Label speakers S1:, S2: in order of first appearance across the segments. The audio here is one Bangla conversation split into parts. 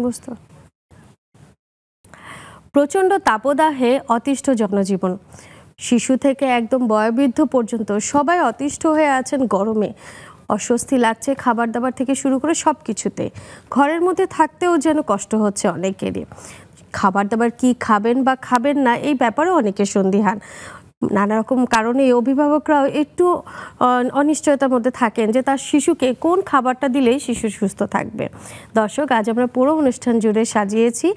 S1: বুঝতে প্রচণ্ড তাপদাহে অতিষ্ঠ জনজীবন। শিশু থেকে একদম বয়োবৃদ্ধ পর্যন্ত সবাই অতিষ্ঠ হয়ে আছেন গরমে। অস্বস্তি লাগছে খাবার দাবার থেকে শুরু করে সব কিছুতে। ঘরের মধ্যে থাকতেও যেন কষ্ট হচ্ছে অনেকেরই। খাবার দাবার কি খাবেন বা খাবেন না এই ব্যাপারেও অনেকে সন্দিহান। নানা রকম কারণে অভিভাবকরাও একটু অনিশ্চয়তার মধ্যে থাকেন যে তার শিশুকে কোন খাবারটা দিলেই শিশু সুস্থ থাকবে। দর্শক, আজ আমরা পুরো অনুষ্ঠান জুড়ে সাজিয়েছি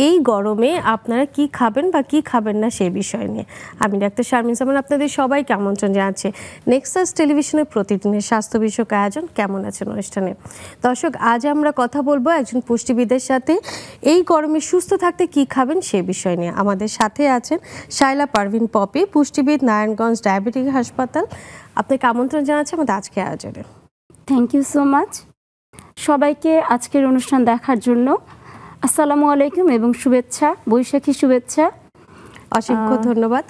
S1: এই গরমে আপনারা কি খাবেন বা কি খাবেন না সেই বিষয় নিয়ে। আমি ডাক্তার শারমিন জামান আপনাদের সবাইকে আমন্ত্রণ জানাচ্ছি নেক্সাস টেলিভিশনের প্রতিদিনের স্বাস্থ্য বিষয়ক আয়োজন কেমন আছেন অনুষ্ঠানে। দর্শক, আজ আমরা কথা বলবো একজন পুষ্টিবিদের সাথে এই গরমে সুস্থ থাকতে কি খাবেন সে বিষয় নিয়ে। আমাদের সাথে আছেন শায়লা পারভিন পপি, পুষ্টিবিদ, নারায়ণগঞ্জ ডায়াবেটিক হাসপাতাল। আপনাকে আমন্ত্রণ জানাচ্ছি আমাদের আজকের আয়োজনে।
S2: থ্যাংক ইউ সো মাচ সবাইকে আজকের অনুষ্ঠান দেখার জন্য। আসসালামু আলাইকুম এবং শুভেচ্ছা, বৈশাখী শুভেচ্ছা।
S1: অসংখ্য ধন্যবাদ।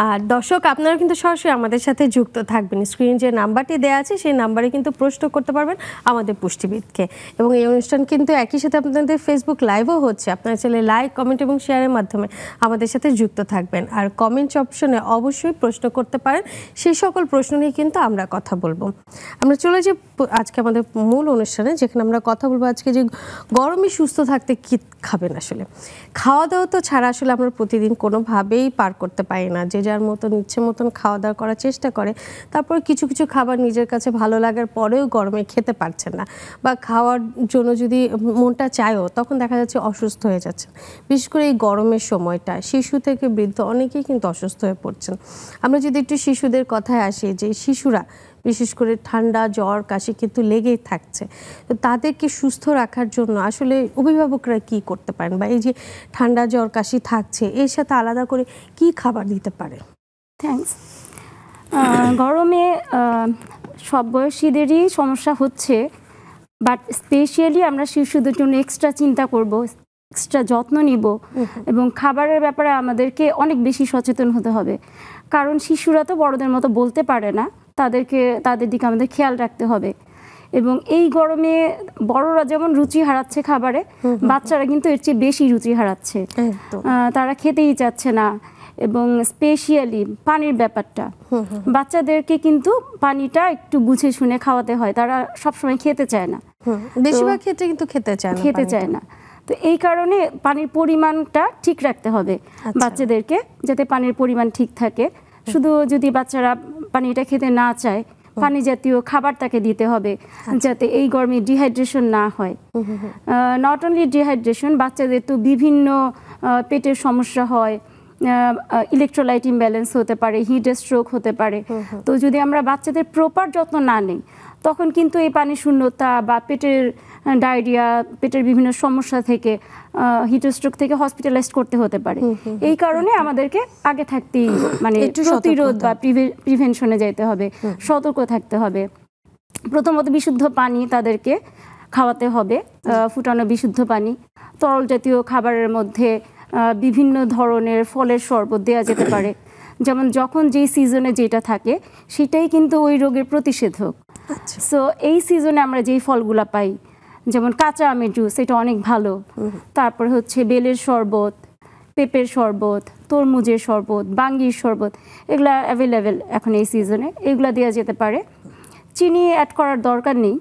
S1: আর দর্শক, আপনারা কিন্তু সরাসরি আমাদের সাথে যুক্ত থাকবেন। স্ক্রিন যে নাম্বারটি দেওয়া আছে সেই নাম্বারে কিন্তু প্রশ্ন করতে পারবেন আমাদের পুষ্টিবিদকে। এবং এই অনুষ্ঠান কিন্তু একই সাথে আপনাদের ফেসবুক লাইভও হচ্ছে। আপনারা চাইলে লাইক, কমেন্ট এবং শেয়ারের মাধ্যমে আমাদের সাথে যুক্ত থাকবেন। আর কমেন্টস অপশনে অবশ্যই প্রশ্ন করতে পারেন, সেই সকল প্রশ্ন নিয়ে কিন্তু আমরা কথা বলবো। আমরা চলে যাই আজকে আমাদের মূল অনুষ্ঠানে, যেখানে আমরা কথা বলবো আজকে যে গরমে সুস্থ থাকতে কী খাবেন। আসলে খাওয়া দাওয়া তো ছাড়া আসলে আমরা প্রতিদিন কোনোভাবেই পার করতে পারি না। যে যার মতন ইচ্ছে মতন খাওয়া দাওয়া করার চেষ্টা করে, তারপর কিছু কিছু খাবার নিজের কাছে ভালো লাগার পরেও গরমে খেতে পারছেন না, বা খাওয়ার জন্য যদি মনটা চায়ও তখন দেখা যাচ্ছে অসুস্থ হয়ে যাচ্ছেন। বিশেষ করে এই গরমের সময়টা শিশু থেকে বৃদ্ধ অনেকেই কিন্তু অসুস্থ হয়ে পড়ছেন। আমরা যদি একটু শিশুদের কথায় আসি, যে শিশুরা বিশেষ করে ঠান্ডা, জ্বর, কাশি কিন্তু লেগেই থাকছে, তো তাদেরকে সুস্থ রাখার জন্য আসলে অভিভাবকরা কি করতে পারেন, বা এই যে ঠান্ডা, জ্বর, কাশি থাকছে এর সাথে আলাদা করে কি খাবার দিতে পারে?
S2: থ্যাঙ্কস। গরমে সব বয়সীদেরই সমস্যা হচ্ছে, বাট স্পেশালি আমরা শিশুদের জন্য এক্সট্রা চিন্তা করব, এক্সট্রা যত্ন নিব এবং খাবারের ব্যাপারে আমাদেরকে অনেক বেশি সচেতন হতে হবে। কারণ শিশুরা তো বড়দের মতো বলতে পারে না, তাদের দিকে আমাদের খেয়াল রাখতে হবে। এবং এই গরমে বড়রা যেমন রুচি হারাচ্ছে খাবারে, বাচ্চারা কিন্তু এর চেয়ে বেশি রুচি হারাচ্ছে। তারা খেতেই চাচ্ছে না। এবং স্পেশালি পানির ব্যাপারটা, বাচ্চাদেরকে কিন্তু পানিটা একটু বুঝে শুনে খাওয়াতে হয়। তারা সবসময় খেতে চায় না,
S1: বেশিরভাগ ক্ষেত্রে কিন্তু খেতে চায় না।
S2: তো এই কারণে পানির পরিমাণটা ঠিক রাখতে হবে বাচ্চাদেরকে, যাতে পানির পরিমাণ ঠিক থাকে। শুধু যদি বাচ্চারা পানিটা খেতে না চায়, পানি জাতীয় খাবার তাকে দিতে হবে, যাতে এই গরমে ডিহাইড্রেশন না হয়। নট অনলি ডিহাইড্রেশন, বাচ্চাদের তো বিভিন্ন পেটের সমস্যা হয়, ইলেকট্রোলাইট ইমব্যালেন্স হতে পারে, হিট স্ট্রোক হতে পারে। তো যদি আমরা বাচ্চাদের প্রপার যত্ন না নিই, তখন কিন্তু এই পানি শূন্যতা বা পেটের ডায়রিয়া, পেটের বিভিন্ন সমস্যা থেকে, হিট স্ট্রোক থেকে হসপিটালাইজ করতে হতে পারে। এই কারণে আমাদেরকে আগে থাকতেই মানে প্রতিরোধ বা প্রিভেনশনে যেতে হবে, সতর্ক থাকতে হবে। প্রথমত বিশুদ্ধ পানি তাদেরকে খাওয়াতে হবে, ফুটানো বিশুদ্ধ পানি। তরল জাতীয় খাবারের মধ্যে বিভিন্ন ধরনের ফলের শরবত দেওয়া যেতে পারে। যেমন যখন যেই সিজনে যেটা থাকে সেটাই কিন্তু ওই রোগের প্রতিষেধক। সো এই সিজনে আমরা যেই ফলগুলা পাই, যেমন কাঁচা আমের জুস, এটা অনেক ভালো। তারপর হচ্ছে বেলের শরবত, পেঁপের শরবত, তরমুজের শরবত, বাঙ্গির শরবত, এগুলা অ্যাভেলেবেল এখন এই সিজনে, এগুলা দেওয়া যেতে পারে। চিনি অ্যাড করার দরকার নেই।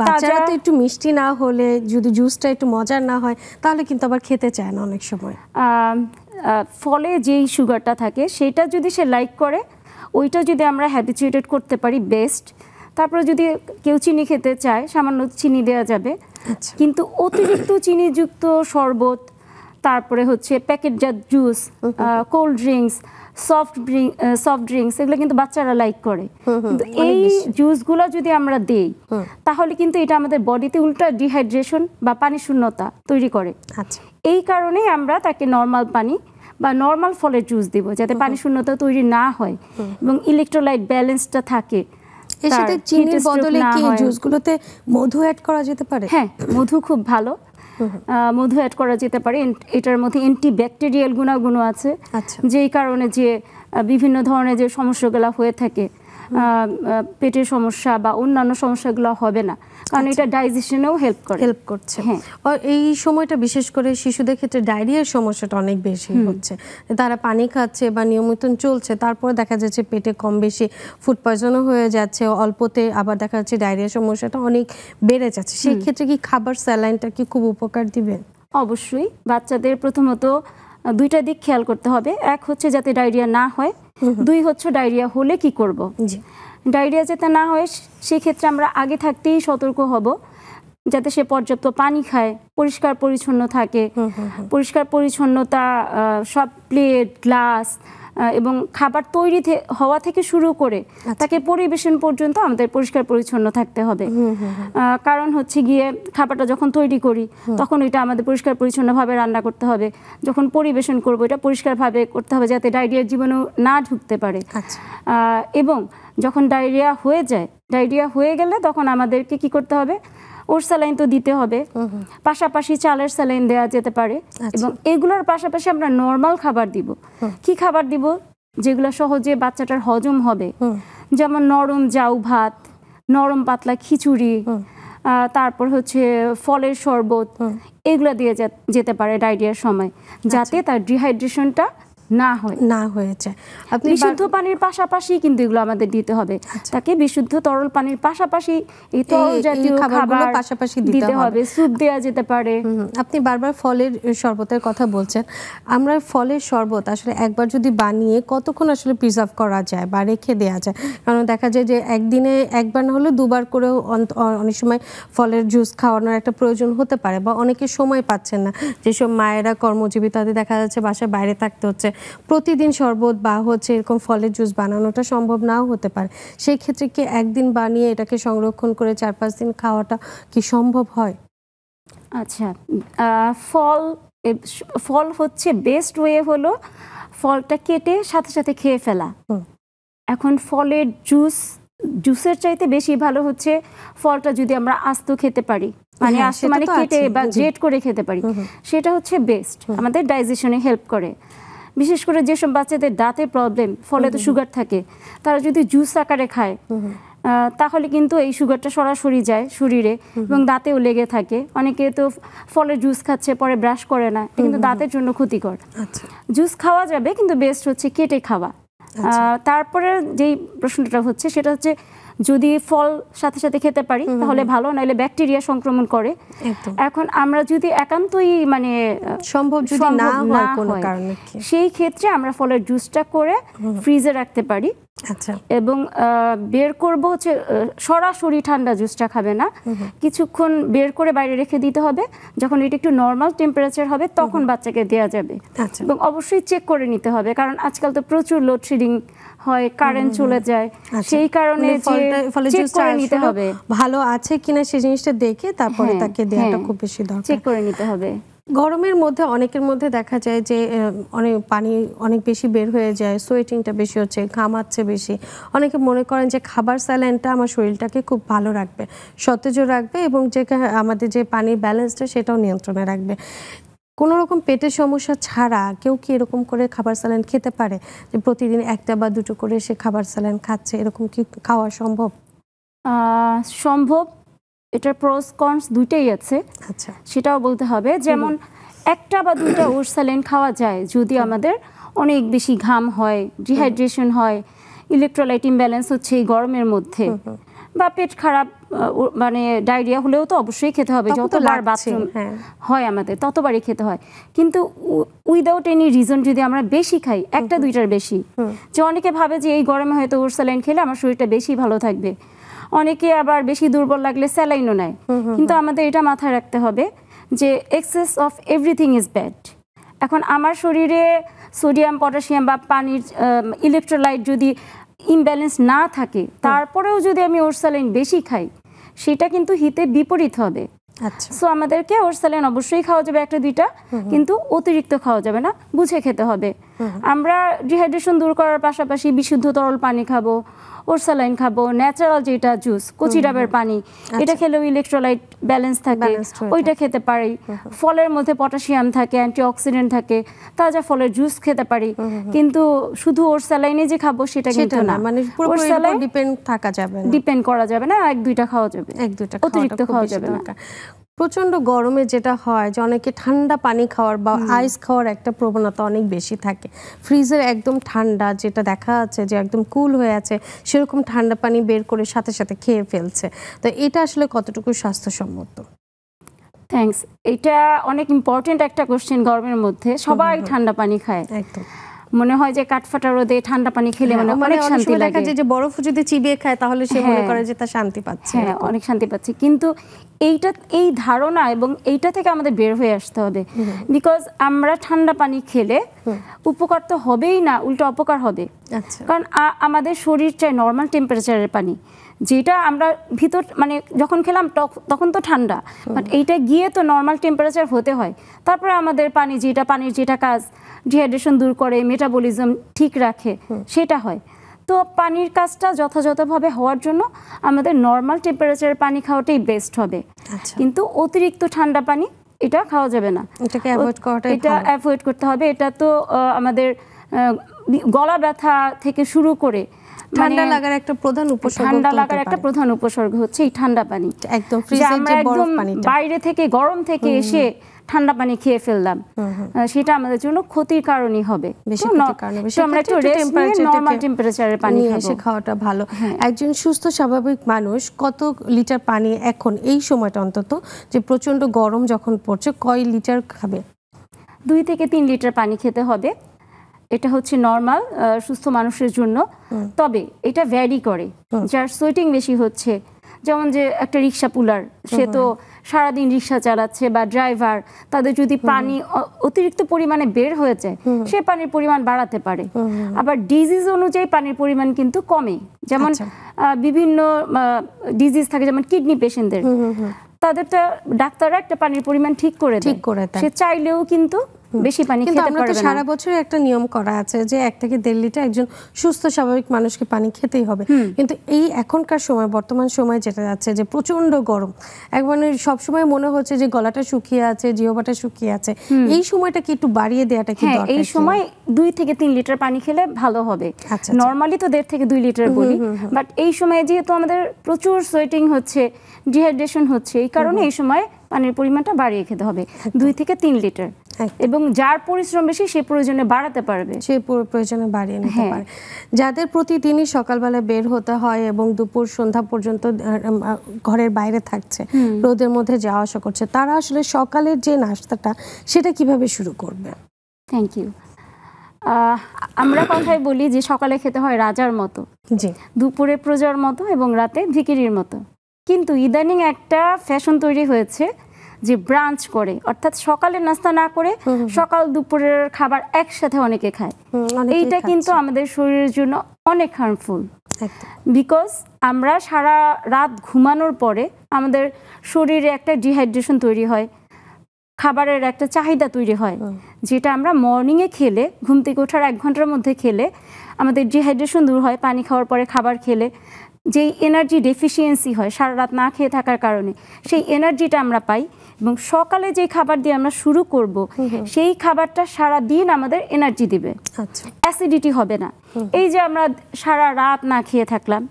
S1: বাচ্চারা তো একটু মিষ্টি না হলে, যদি জুসটা একটু মজার না হয়, তাহলে কিন্তু আবার খেতে চায় না অনেক সময়।
S2: ফলে যেই সুগারটা থাকে সেটা যদি সে লাইক করে, ওইটা যদি আমরা হ্যাবিচুয়েটেড করতে পারি বেস্ট। তারপরে যদি কেউ চিনি খেতে চায়, সামান্য চিনি দেওয়া যাবে। কিন্তু অতিরিক্ত চিনিযুক্ত শরবত, তারপরে হচ্ছে প্যাকেটজাত juice, cold drinks, soft drinks, এগুলো কিন্তু বাচ্চারা লাইক করে। কিন্তু এই জুসগুলো যদি আমরা দেই, তাহলে কিন্তু এটা আমাদের বডিতে উল্টা ডিহাইড্রেশন বা পানি শূন্যতা তৈরি করে। এই কারণেই আমরা তাকে নর্মাল পানি বা নর্মাল ফলের জুস দিব, যাতে পানি শূন্যতা তৈরি না হয় এবং ইলেকট্রোলাইট ব্যালেন্সটা থাকে।
S1: এর সাথে চিনির বদলে কি জুসগুলোতে মধু অ্যাড করা যেতে পারে?
S2: হ্যাঁ, মধু খুব ভালো, মধু অ্যাড করা যেতে পারে। এটার মধ্যে অ্যান্টিব্যাকটেরিয়াল গুণাগুণ আছে, যেই কারণে যে বিভিন্ন ধরনের যে সমস্যাগুলো হয়ে থাকে, পেটের সমস্যা বা অন্যান্য সমস্যাগুলো হবে না, কারণ এটা ডাইজেশনেও হেল্প
S1: করছে। আর এই সময়টা বিশেষ করে শিশুদের ক্ষেত্রে ডায়রিয়ার সমস্যাটা অনেক বেশি হচ্ছে। তারা পানি খাচ্ছে বা নিয়মিত চলছে, তারপরে দেখা যাচ্ছে পেটে কম বেশি ফুড পয়জনও হয়ে যাচ্ছে অল্পতে, আবার দেখা যাচ্ছে ডায়রিয়ার সমস্যাটা অনেক বেড়ে যাচ্ছে। সেই ক্ষেত্রে কি খাবার স্যালাইনটা কি খুব উপকার দিবে?
S2: অবশ্যই। বাচ্চাদের প্রথমত দুইটা দিক খেয়াল করতে হবে। এক হচ্ছে যাতে ডায়রিয়া না হয়, দুই হচ্ছে ডায়রিয়া হলে কি করব। ডায়রিয়া যাতে না হয় সেক্ষেত্রে আমরা আগে থাকতেই সতর্ক হব, যাতে সে পর্যাপ্ত পানি খায়, পরিষ্কার পরিচ্ছন্ন থাকে। পরিষ্কার পরিচ্ছন্নতা সব প্লেট, গ্লাস এবং খাবার তৈরি হওয়া থেকে শুরু করে তাকে পরিবেশন পর্যন্ত আমাদের পরিষ্কার পরিচ্ছন্ন থাকতে হবে। কারণ হচ্ছে গিয়ে খাবারটা যখন তৈরি করি তখন এটা আমাদের পরিষ্কার পরিচ্ছন্নভাবে রান্না করতে হবে, যখন পরিবেশন করব এটা পরিষ্কারভাবে করতে হবে যাতে ডায়রিয়ার জীবাণু না ঢুকতে পারে। এবং যখন ডায়রিয়া হয়ে গেলে তখন আমাদেরকে কি করতে হবে, ওর স্যালাইন তো দিতে হবে, পাশাপাশি চালের স্যালাইন দেওয়া যেতে পারে। এবং এগুলোর পাশাপাশি আমরা নর্মাল খাবার দিব। কি খাবার দিব? যেগুলো সহজে বাচ্চাটার হজম হবে, যেমন নরম জাউ ভাত, নরম পাতলা খিচুড়ি, তারপর হচ্ছে ফলের শরবত, এগুলো দিয়ে যেতে পারে ডায়রিয়ার সময়, যাতে তার ডিহাইড্রেশনটা না হয়ে যায়। আপনি বিশুদ্ধ পানির পাশাপাশি কিন্তু এগুলো আমাদের দিতে হবে। তাকে বিশুদ্ধ তরল পানির পাশাপাশি এই তরল জাতীয় খাবার পাশাপাশি দিতে হবে। স্যুপ দেওয়া যেতে পারে।
S1: আপনি বারবার ফলের শরবতের কথা বলছেন। আমরা ফলের শরবত আসলে একবার যদি বানিয়ে কতক্ষণ আসলে প্রিজার্ভ করা যায় বা রেখে দেওয়া যায়? কারণ দেখা যায় যে একদিনে একবার না হলে দুবার করেও অনেক সময় ফলের জুস খাওয়ানোর একটা প্রয়োজন হতে পারে, বা অনেকে সময় পাচ্ছেন না। যেসব মায়েরা কর্মজীবী তাদের দেখা যাচ্ছে বাসায় বাইরে থাকতে হচ্ছে, প্রতিদিন শরবত বা হচ্ছে এরকম ফলের জুস বানানোটা সম্ভব নাও হতে পারে। সেই ক্ষেত্রে কি একদিন বানিয়ে এটাকে সংরক্ষণ করে 4-5 দিন খাওয়াটা কি সম্ভব হয়?
S2: আচ্ছা, ফল হচ্ছে বেস্ট ওয়ে হলো ফলটা কেটে সাথে সাথে খেয়ে ফেলা। এখন ফলের জুসের চাইতে বেশি ভালো হচ্ছে ফলটা যদি আমরা আস্ত খেতে পারি, মানে আস্ত মানে কেটে বা গ্রেট করে খেতে পারি, সেটা হচ্ছে বেস্ট, আমাদের ডাইজেশনে হেল্প করে। বিশেষ করে যেসব বাচ্চাদের দাঁতের প্রবলেম, ফলে তো সুগার থাকে, তারা যদি জুস আকারে খায় তাহলে কিন্তু এই সুগারটা সরাসরি যায় শরীরে এবং দাঁতেও লেগে থাকে। অনেকে তো ফলের জুস খাচ্ছে পরে ব্রাশ করে না, কিন্তু দাঁতের জন্য ক্ষতিকর। জুস খাওয়া যাবে, কিন্তু বেস্ট হচ্ছে কেটে খাওয়া। তারপরে যেই প্রশ্নটা হচ্ছে সেটা হচ্ছে যদি ফল সাথে সাথে খেতে পারি তাহলে ভালো, নাহলে ব্যাকটেরিয়া সংক্রমণ করে। এখন আমরা যদি একান্তই মানে
S1: সম্ভব যদি না হয় কোনো কারণে,
S2: সেই ক্ষেত্রে আমরা ফলের জুসটা করে ফ্রিজে রাখতে পারি। এবং বের করব হচ্ছে সরাসরি ঠান্ডা জুসটা খাবে না, কিছুক্ষণ বের করে বাইরে রেখে দিতে হবে। যখন এটা একটু নর্মাল টেম্পারেচার হবে তখন বাচ্চাকে দেওয়া যাবে। এবং অবশ্যই চেক করে নিতে হবে, কারণ আজকাল তো প্রচুর লোডশেডিং হয়, কারেন্ট চলে যায়, সেই কারণে চেক করে নিতে হবে
S1: ভালো আছে কিনা সেই জিনিসটা দেখে তারপরে তাকে দেওয়াটা খুব বেশি দরকার,
S2: চেক করে নিতে হবে।
S1: গরমের মধ্যে অনেকের মধ্যে দেখা যায় যে পানি অনেক বেশি বের হয়ে যায়, সোয়েটিংটা বেশি হচ্ছে, ঘামাচ্ছে বেশি। অনেকে মনে করেন যে খাবার স্যালাইনটা আমার শরীরটাকে খুব ভালো রাখবে, সতেজও রাখবে এবং যে আমাদের যে পানির ব্যালেন্সটা সেটাও নিয়ন্ত্রণে রাখবে। কোনো রকম পেটের সমস্যা ছাড়া কেউ কি এরকম করে খাবার স্যালাইন খেতে পারে, যে প্রতিদিন একটা বা দুটো করে সে খাবার স্যালাইন খাচ্ছে, এরকম কি খাওয়া সম্ভব?
S2: সম্ভব, এটার প্রোস কনস দুইটাই আছে। সেটাও বলতে হবে, যেমন একটা বা দুইটা ওর স্যালাইন খাওয়া যায় যদি আমাদের অনেক বেশি ঘাম হয়, ডিহাইড্রেশন হয়, ইলেকট্রোলাইট ইমব্যালেন্স হচ্ছে এই গরমের মধ্যে, বা পেট খারাপ মানে ডায়রিয়া হলেও তো অবশ্যই খেতে হবে, যতবার বাথরুম হয় আমাদের ততবারই খেতে হয়। কিন্তু উইদাউট এনি রিজন যদি আমরা বেশি খাই, একটা দুইটার বেশি, যে অনেকে ভাবে যে এই গরমে হয়তো ওর স্যালাইন খেলে আমার শরীরটা বেশি ভালো থাকবে, অনেকে আবার বেশি দুর্বল লাগলে স্যালাইনও নেয়। কিন্তু আমাদের এটা মাথায় রাখতে হবে যে access of everything is bad. এখন আমার শরীরে সোডিয়াম, পটাশিয়াম বা পানির ইলেকট্রোলাইট যদি ইমব্যালেন্স না থাকে, তারপরেও যদি আমি ওর স্যালাইন বেশি খাই, সেটা কিন্তু হিতে বিপরীত হবে। সো আমাদেরকে ওর স্যালাইন অবশ্যই খাওয়া যাবে একটা দুইটা, কিন্তু অতিরিক্ত খাওয়া যাবে না, বুঝে খেতে হবে। আমরা ডিহাইড্রেশন দূর করার পাশাপাশি বিশুদ্ধ তরল পানি খাবো, ওর স্যালাইন খাবো, ন্যাচারাল যেটা জুস কচি ডাবের পানি এটা খেলেও ইলেকট্রোলাইট ব্যালেন্স থাকে, ওইটা খেতে পারি। ফলের মধ্যে পটাশিয়াম থাকে, অ্যান্টিঅক্সিডেন্ট থাকে, তাজা ফলের জুস খেতে পারি। কিন্তু শুধু ওর স্যালাইনে যে খাবো সেটা কিন্তু না,
S1: মানে পুরোপুরি ডিপেন্ড থাকা যাবে না,
S2: ডিপেন্ড করা যাবে না, 1-2টা খাওয়া যাবে,
S1: 1-2টা
S2: অতিরিক্ত খাওয়া যাবে না।
S1: প্রচন্ড গরমে যেটা হয় যে অনেকে ঠান্ডা পানি খাওয়ার বা আইস খাওয়ার একটা প্রবণতা অনেক বেশি থাকে। ফ্রিজের একদম ঠান্ডা যেটা দেখা যাচ্ছে যে একদম কুল হয়ে আছে সেরকম ঠান্ডা পানি বের করে সাথে সাথে খেয়ে ফেলছে, তো এটা আসলে কতটুকু স্বাস্থ্যসম্মত?
S2: থ্যাঙ্কস, এটা অনেক ইম্পর্টেন্ট একটা কোশ্চেন। গরমের মধ্যে সবাই ঠান্ডা পানি খায়, একদম মনে হয় যে কাঠফাটা রোদে ঠান্ডা পানি খেলে মানে অনেক শান্তি লাগে,
S1: যে বরফ যদি চিবিয়ে খায় তাহলে সে মনে করে যে তা শান্তি পাচ্ছে।
S2: হ্যাঁ, অনেক শান্তি পাচ্ছে, কিন্তু এই ধারণা এবং এইটা থেকে আমাদের বের হয়ে আসতে হবে। বিকজ আমরা ঠান্ডা পানি খেলে উপকার তো হবেই না, উল্টো অপকার হবে। কারণ আমাদের শরীর চাই নর্মাল টেম্পারেচারের পানি, যেটা আমরা ভিতর মানে যখন খেলাম তখন তো ঠান্ডা, বাট এইটা গিয়ে তো নর্মাল টেম্পারেচার হতে হয়। তারপরে আমাদের পানির যেটা কাজ ডিহাইড্রেশন দূর করে, মেটাবলিজম ঠিক রাখে, সেটা হয়। তো পানির কাজটা যথাযথভাবে হওয়ার জন্য আমাদের নর্মাল টেম্পারেচারের পানি খাওয়াটাই বেস্ট হবে। কিন্তু অতিরিক্ত ঠান্ডা পানি এটা খাওয়া যাবে না, এটা অ্যাভয়েড করতে হবে। এটা তো আমাদের গলা ব্যথা থেকে শুরু করে
S1: ঠান্ডা লাগার একটা
S2: প্রধান উপসর্গ হচ্ছে এই ঠান্ডা পানি।
S1: একদম ফ্রিজের যে বরফ পানিটা
S2: বাইরে থেকে গরম থেকে এসে ঠান্ডা পানি খেয়ে ফেললাম, সেটা আমাদের জন্য ক্ষতির কারণই হবে। আমরা একটু নরমাল টেম্পারেচারের পানি
S1: খাওয়াটা ভালো। একজন সুস্থ স্বাভাবিক মানুষ কত লিটার পানি এখন এই সময়টা অন্তত যে প্রচন্ড গরম যখন পড়ছে কয় লিটার খাবে?
S2: 2 থেকে 3 লিটার পানি খেতে হবে। এটা হচ্ছে নর্মাল সুস্থ মানুষের জন্য। তবে এটা ভ্যারি করে, যার সোয়েটিং বেশি হচ্ছে, যেমন যে একটা রিক্সা পুলার, সে তো সারাদিন রিক্সা চালাচ্ছে, বা ড্রাইভার, তাদের যদি পানি অতিরিক্ত পরিমাণে বের হয়ে যায় সে পানির পরিমাণ বাড়াতে পারে। আবার ডিজিজ অনুযায়ী পানির পরিমাণ কিন্তু কমে, যেমন বিভিন্ন ডিজিজ থাকে, যেমন কিডনি পেশেন্টদের, তাদেরটা ডাক্তাররা একটা পানির পরিমাণ ঠিক করে দেয়, সে চাইলেও কিন্তু বেশি পানি খেতে পারবে না।
S1: সারা বছর একটা নিয়ম করা আছে যে 1 থেকে 1.5 লিটার একজন সুস্থ স্বাভাবিক মানুষকে পানি খেতেই হবে, কিন্তু এই এখনকার সময় বর্তমান সময় যেটা যাচ্ছে যে প্রচন্ড গরম, একবারে সব সময় মনে হচ্ছে যে গলাটা শুকিয়ে আছে, জিহ্বাটা শুকিয়ে আছে, এই সময়টা কি একটু বাড়িয়ে দেওয়াটা কি দরকার?
S2: এই সময় 2 থেকে 3 লিটার পানি খেলে ভালো হবে। নরমালি তো 1.5 থেকে 2 লিটার বলি, বাট এই সময় যেহেতু আমাদের প্রচুর সোয়েটিং হচ্ছে, ডিহাইড্রেশন হচ্ছে, এই কারণে এই সময় পানির পরিমাণটা বাড়িয়ে খেতে হবে 2 থেকে 3 লিটার। এবং যার পরিশ্রম বেশি সে প্রয়োজনে বাড়াতে পারবে,
S1: সে প্রয়োজনে বাড়িয়ে নিতে পারে। যাদের প্রতিদিনই সকালবেলা বের হতে হয় এবং দুপুর সন্ধ্যা পর্যন্ত ঘরের বাইরে থাকছে, রোদের মধ্যে যাওয়া আসা করছে, তারা আসলে সকালের যে নাস্তাটা সেটা কিভাবে শুরু করবে?
S2: Thank you. আমরা কথাই বলি যে সকালে খেতে হয় রাজার মতো, দুপুরে প্রজার মতো এবং রাতে ভিখিরির মতো। কিন্তু ইদানিং একটা ফ্যাশন তৈরি হয়েছে যে ব্রাঞ্চ করে, অর্থাৎ সকালের নাস্তা না করে সকাল দুপুরের খাবার একসাথে অনেকে খায়। এইটা কিন্তু আমাদের শরীরের জন্য অনেক হার্মফুল, বিকজ আমরা সারা রাত ঘুমানোর পরে আমাদের শরীরে একটা ডিহাইড্রেশন তৈরি হয়, খাবারের একটা চাহিদা তৈরি হয়, যেটা আমরা মর্নিংয়ে খেলে, ঘুম থেকে ওঠার 1 ঘন্টার মধ্যে খেলে আমাদের ডিহাইড্রেশন দূর হয়। পানি খাওয়ার পরে খাবার খেলে যেই এনার্জি ডেফিসিয়েন্সি হয় সারা রাত না খেয়ে থাকার কারণে, সেই এনার্জিটা আমরা পাই। এবং সকালে যে খাবার দিয়ে আমরা শুরু করব সেই খাবারটা সারা দিন আমাদের এনার্জি দিবে, অ্যাসিডিটি হবে না। এই যে আমরা সারা রাত না খেয়ে থাকলাম,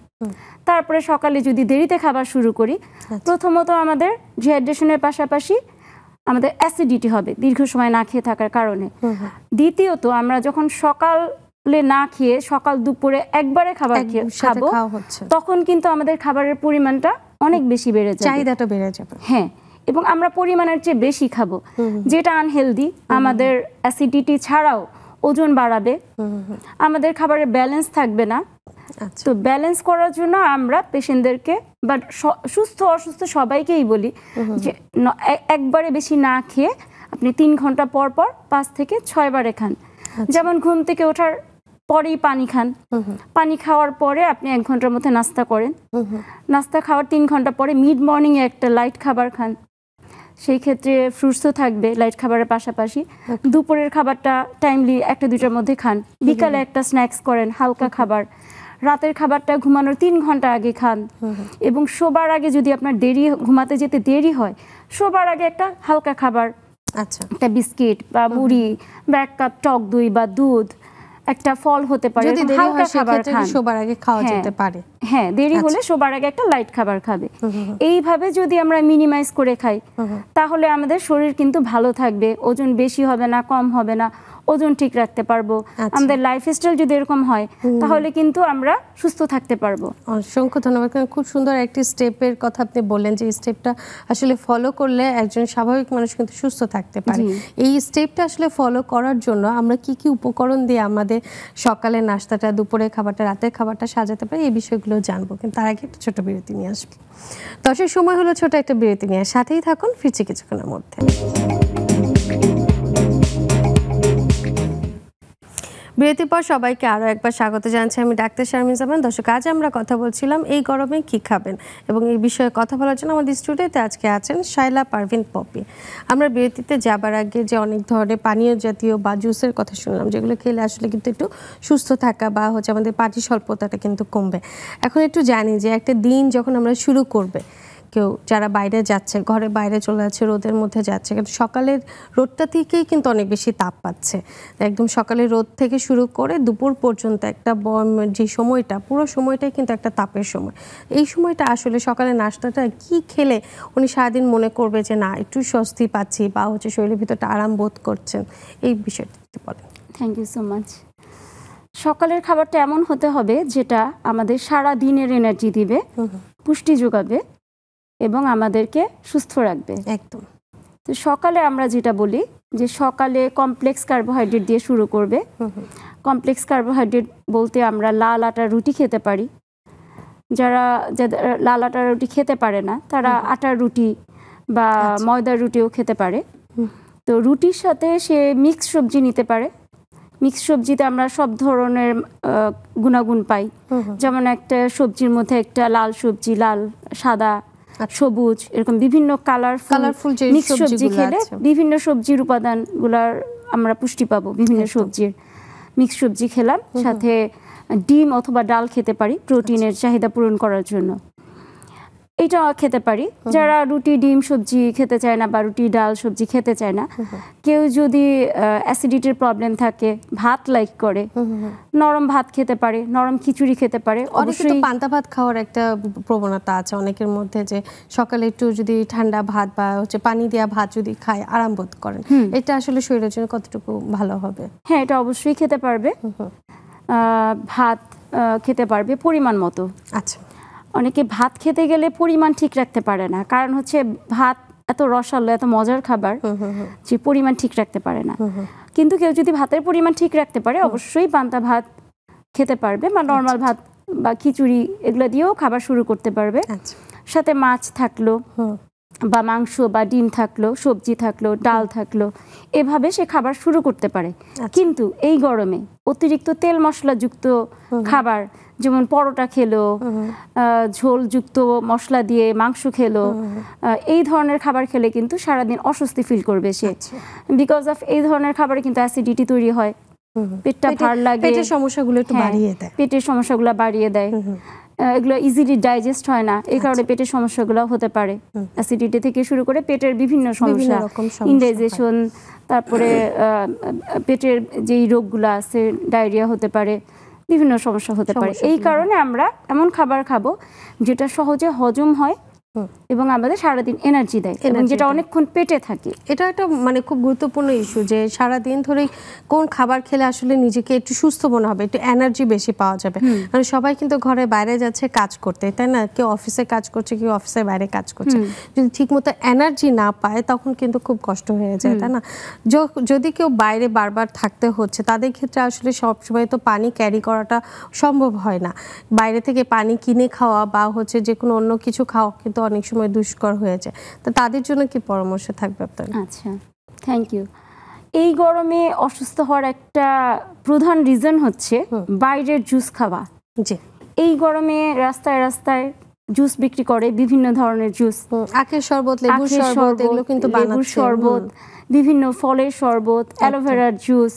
S2: তারপরে সকালে যদি দেরিতে খাবার শুরু করি, প্রথমত আমাদের ডিহাইড্রেশনের পাশাপাশি আমাদের অ্যাসিডিটি হবে দীর্ঘ সময় না খেয়ে থাকার কারণে। দ্বিতীয়ত আমরা যখন সকালে না খেয়ে সকাল দুপুরে একবারে খাবার খাবো, তখন কিন্তু আমাদের খাবারের পরিমাণটা অনেক বেশি বেড়ে যাবে,
S1: চাহিদাটা বেড়ে যাবে।
S2: হ্যাঁ, এবং আমরা পরিমাণের চেয়ে বেশি খাবো, যেটা আনহেলদি, আমাদের অ্যাসিডিটি ছাড়াও ওজন বাড়াবে, আমাদের খাবারের ব্যালেন্স থাকবে না। তো ব্যালেন্স করার জন্য আমরা পেশেন্টদেরকে বা সুস্থ অসুস্থ সবাইকেই বলি যে একবারে বেশি না খেয়ে আপনি 3 ঘন্টা পর পর 5 থেকে 6 বারে খান। যেমন ঘুম থেকে ওঠার পরেই পানি খান, পানি খাওয়ার পরে আপনি 1 ঘন্টার মধ্যে নাস্তা করেন, নাস্তা খাওয়ার 3 ঘন্টা পরে মিড মর্নিংয়ে একটা লাইট খাবার খান, সেই ক্ষেত্রে ফ্রুটসও থাকবে লাইট খাবারের পাশাপাশি। দুপুরের খাবারটা টাইমলি 1-2টার মধ্যে খান, বিকালে একটা স্ন্যাক্স করেন, হালকা খাবার। রাতের খাবারটা ঘুমানোর 3 ঘন্টা আগে খান এবং শোবার আগে যদি আপনার ঘুমাতে যেতে দেরি হয়, শোবার আগে একটা হালকা খাবার,
S1: আচ্ছা,
S2: একটা বিস্কিট বা মুড়ি বা 1 কাপ টক দই বা দুধ, একটা ফল হতে পারে,
S1: যদি দেরি
S2: হালকা
S1: হয়
S2: খাবার
S1: সেক্ষেত্রে
S2: খান।
S1: শোবার আগে খাওয়া যেতে পারে।
S2: হ্যাঁ, দেরি হলে শোবার আগে একটা লাইট খাবার খাবে। এইভাবে যদি আমরা মিনিমাইজ করে খাই তাহলে আমাদের শরীর কিন্তু ভালো থাকবে, ওজন বেশি হবে না, কম হবে না, ওজন ঠিক রাখতে পারবো। আমাদের লাইফস্টাইল যদি এরকম হয় তাহলে কিন্তু আমরা সুস্থ থাকতে পারবো।
S1: অসংখ্য ধন্যবাদ। খুব সুন্দর একটি স্টেপের কথা আপনি বললেন যে স্টেপটা আসলে ফলো করলে একজন স্বাভাবিক মানুষ কিন্তু সুস্থ থাকতে পারে। এই স্টেপটা আসলে ফলো করার জন্য আমরা কি কি উপকরণ দিয়ে আমাদের সকালের নাস্তাটা, দুপুরের খাবারটা, রাতের খাবারটা সাজাতে পারি, এই বিষয়গুলো জানবো। কিন্তু তার আগে একটা ছোট বিরতি নিয়ে আসবো। দর্শক, সময় হলো ছোট একটা বিরতি নিয়ে, সাথেই থাকুন, ফিরছি কিছুক্ষণের মধ্যে। বিরতির পর সবাইকে আরও একবার স্বাগত জানাচ্ছি। আমি ডাক্তার শারমিন জামান। দর্শক, আজ আমরা কথা বলছিলাম এই গরমে কি খাবেন, এবং এই বিষয়ে কথা বলার জন্য আমাদের স্টুডিওতে আজকে আছেন শায়লা পারভিন পপি। আমরা বিরতিতে যাবার আগে যে অনেক ধরনের পানীয় জাতীয় বা জুসের কথা শুনলাম, যেগুলো খেলে আসলে কিন্তু একটু সুস্থ থাকা বা হচ্ছে আমাদের পানি স্বল্পতাটা কিন্তু কমবে। এখন একটু জানি যে একটা দিন যখন আমরা শুরু করবে, কেউ যারা বাইরে যাচ্ছে, ঘরে বাইরে চলে যাচ্ছে, রোদের মধ্যে যাচ্ছে, কিন্তু সকালের রোদটা থেকেই কিন্তু অনেক বেশি তাপ পাচ্ছে। একদম সকালের রোদ থেকে শুরু করে দুপুর পর্যন্ত একটা যে সময়টা, পুরো সময়টাই কিন্তু একটা তাপের সময়। এই সময়টা আসলে সকালে নাস্তাটা কি খেলে উনি সারাদিন মনে করবে যে না, একটু স্বস্তি পাচ্ছি বা হচ্ছে শরীরের ভিতরটা আরাম বোধ করছেন, এই বিষয়টা বলেন।
S2: Thank you so much. সকালের খাবারটা এমন হতে হবে যেটা আমাদের সারা দিনের এনার্জি দিবে, পুষ্টি যোগাবে এবং আমাদেরকে সুস্থ রাখবে।
S1: একদম।
S2: তো সকালে আমরা যেটা বলি যে সকালে কমপ্লেক্স কার্বোহাইড্রেট দিয়ে শুরু করবে। কমপ্লেক্স কার্বোহাইড্রেট বলতে আমরা লাল আটার রুটি খেতে পারি। যারা লাল আটার রুটি খেতে পারে না তারা আটার রুটি বা ময়দার রুটিও খেতে পারে। তো রুটির সাথে সে মিক্স সবজি নিতে পারে। মিক্স সবজিতে আমরা সব ধরনের গুণাগুণ পাই। যেমন একটা সবজির মধ্যে একটা লাল সবজি, লাল, সাদা, সবুজ, এরকম বিভিন্ন কালারফুল মিক্স সবজি খেলে বিভিন্ন সবজির উপাদানগুলার আমরা পুষ্টি পাবো। বিভিন্ন সবজির মিক্স সবজি খেলাম, সাথে ডিম অথবা ডাল খেতে পারি প্রোটিনের চাহিদা পূরণ করার জন্য। এটা খেতে পারি। যারা রুটি, ডিম, সবজি খেতে চায় না বা রুটি, ডাল, সবজি খেতে চায় না, কেউ যদি অ্যাসিডিটির প্রবলেম থাকে, ভাত লাইক করে, নরম ভাত খেতে পারে, নরম খিচুড়ি খেতে পারে।
S1: অবশ্যই পান্তা ভাত খাওয়ার একটা প্রবণতা আছে অনেকের মধ্যে, যে সকালে একটু যদি ঠান্ডা ভাত বা হচ্ছে পানি দেওয়া ভাত যদি খায় আরাম বোধ করেন। এটা আসলে শরীরের জন্য কতটুকু ভালো হবে?
S2: হ্যাঁ, এটা অবশ্যই খেতে পারবে। ভাত খেতে পারবে পরিমাণ মতো।
S1: আচ্ছা।
S2: অনেকে ভাত খেতে গেলে পরিমাণ ঠিক রাখতে পারে না, কারণ হচ্ছে ভাত এত রসালো, এত মজার খাবার যে পরিমাণ ঠিক রাখতে পারে না। কিন্তু কেউ যদি ভাতের পরিমাণ ঠিক রাখতে পারে অবশ্যই পান্তা ভাত খেতে পারবে বা নর্মাল ভাত বা খিচুড়ি এগুলো দিয়েও খাবার শুরু করতে পারবে। সাথে মাছ থাকলো বা মাংস বা ডিম থাকলো, সবজি থাকলো, ডাল থাকলো, এভাবে সে খাবার শুরু করতে পারে। কিন্তু এই গরমে অতিরিক্ত তেল মশলাযুক্ত খাবার, যেমন পরোটা খেলো, ঝোলযুক্ত মশলা দিয়ে মাংস খেলো, এই ধরনের খাবার খেলে কিন্তু সারাদিন অস্বস্তি ফিল করবে সে। বিকজ অফ এই ধরনের খাবারে কিন্তু অ্যাসিডিটি তৈরি হয়, পেটটা ভার লাগে,
S1: পেটের সমস্যাগুলো একটু বাড়িয়ে দেয়,
S2: পেটের সমস্যাগুলো বাড়িয়ে দেয়। এগুলো ইজিলি ডাইজেস্ট হয় না, এই কারণে পেটের সমস্যাগুলো হতে পারে। অ্যাসিডিটি থেকে শুরু করে পেটের বিভিন্ন সমস্যা, ইনডাইজেশন, তারপরে পেটের যেই রোগগুলো আছে, ডায়রিয়া হতে পারে, বিভিন্ন সমস্যা হতে পারে। এই কারণে আমরা এমন খাবার খাবো যেটা সহজে হজম হয় এবং আমাদের সারাদিন এনার্জি দেয় এবং যেটা অনেকক্ষণ পেটে থাকে।
S1: এটা একটা মানে খুব গুরুত্বপূর্ণ ইস্যু, যে সারাদিন ধরে কোন খাবার খেলে আসলে নিজেকে একটু সুস্থ মনে হবে, একটু এনার্জি বেশি পাওয়া যাবে। মানে সবাই কিন্তু ঘরে বাইরে যাচ্ছে কাজ করতে, তাই না? কেউ অফিসে কাজ করছে, কেউ অফিসের বাইরে কাজ করছে। যদি ঠিকমতো এনার্জি না পায় তখন কিন্তু খুব কষ্ট হয়ে যায়, তাই না? যদি কেউ বাইরে বারবার থাকতে হচ্ছে, তাদের ক্ষেত্রে আসলে সবসময় তো পানি ক্যারি করাটা সম্ভব হয় না। বাইরে থেকে পানি কিনে খাওয়া বা হচ্ছে যে কোনো অন্য কিছু খাওয়া কিন্তু অনেক সময় দুষ্কর হয়ে যায়। তো তাদের জন্য কি পরামর্শ থাকবে আপনার?
S2: আচ্ছা, থ্যাংক ইউ। এই গরমে অসুস্থ হওয়ার একটা প্রধান রিজন হচ্ছে বাইরের জুস খাওয়া।
S1: জি।
S2: এই গরমে রাস্তায় রাস্তায় জুস বিক্রি করে, বিভিন্ন ধরনের জুস,
S1: আখের শরবত, লেবুর শরবত, এগুলো কিন্তু
S2: লেবুর শরবত, বিভিন্ন ফলের শরবত, অ্যালোভেরার জুস।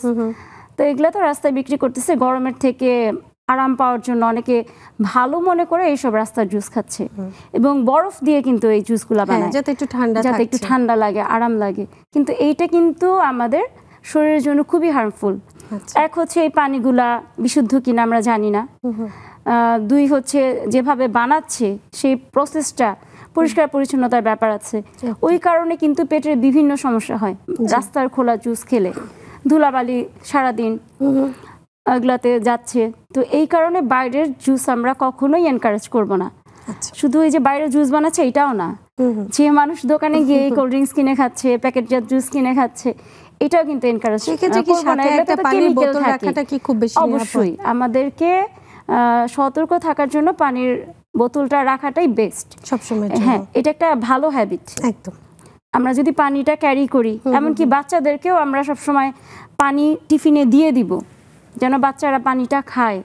S2: তো এগুলো তো রাস্তায় বিক্রি করতেছে, গরমের থেকে আরাম পাওয়ার জন্য অনেকে ভালো মনে করে এইসব রাস্তার জুস খাচ্ছে এবং বরফ দিয়ে কিন্তু এই জুসগুলো বানায়
S1: যাতে একটু
S2: ঠান্ডা লাগে, আরাম লাগে, কিন্তু এইটা কিন্তু আমাদের শরীরের জন্য খুবই হার্মফুল। এক হচ্ছে এই পানিগুলা বিশুদ্ধ কিনা আমরা জানি না, দুই হচ্ছে যেভাবে বানাচ্ছে সেই প্রসেসটা পরিষ্কার পরিচ্ছন্নতার ব্যাপার আছে, ওই কারণে কিন্তু পেটের বিভিন্ন সমস্যা হয়। রাস্তার খোলা জুস খেলে ধুলাবালি সারাদিন এগুলাতে যাচ্ছে, তো এই কারণে বাইরের জুস আমরা কখনোই এনকারেজ করব না। শুধু এই যে বাইরে জুস বানাচ্ছে এটাও না, যে মানুষ দোকানে গিয়ে কোল্ড ড্রিঙ্কস কিনে খাচ্ছে, প্যাকেটজাত জুস কিনে খাচ্ছে, এটাও কিন্তু এনকারেজ করব না। এটাতে কেমিক্যাল থাকে। অবশ্যই আমাদেরকে সতর্ক থাকার জন্য পানির বোতলটা রাখাটাই বেস্ট সবসময়। হ্যাঁ, এটা একটা ভালো হ্যাবিট। একদম, আমরা যদি পানিটা ক্যারি করি, এমনকি বাচ্চাদেরকেও আমরা সবসময় পানি টিফিনে দিয়ে দিব যেন বাচ্চারা পানিটা খায়।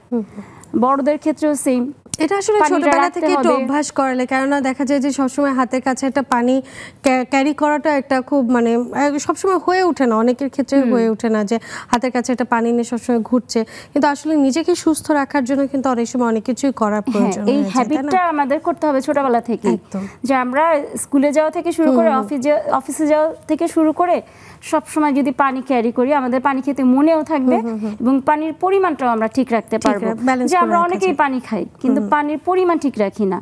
S2: বড়দের ক্ষেত্রেও সেম,
S1: এটা আসলে ছোটবেলা থেকে একটু অভ্যাস করালে, কেননা দেখা যায় যে সবসময় হাতের কাছে একটা পানি ক্যারি করাটা একটা খুব মানে সবসময় হয়ে ওঠে না, অনেকের ক্ষেত্রে হয়ে ওঠে না যে হাতের কাছে একটা পানি নিয়ে সবসময় ঘুরছে, কিন্তু আসলে নিজেকে সুস্থ রাখার জন্য কিন্তু অনেক সময় অনেক কিছুই করার প্রয়োজন।
S2: এই হ্যাবিটটা আমাদের করতে হবে ছোটবেলা থেকে, যে আমরা স্কুলে যাওয়া থেকে শুরু করে অফিসে যাওয়া থেকে শুরু করে সব সময় যদি পানি ক্যারি করি, আমাদের পানি খেতে মনেও থাকবে এবং পানির পরিমাণটাও আমরা ঠিক রাখতে পারবো। যে আমরা অনেকেই পানি খাই কিন্তু পানির পরিমাণ ঠিক রাখি না।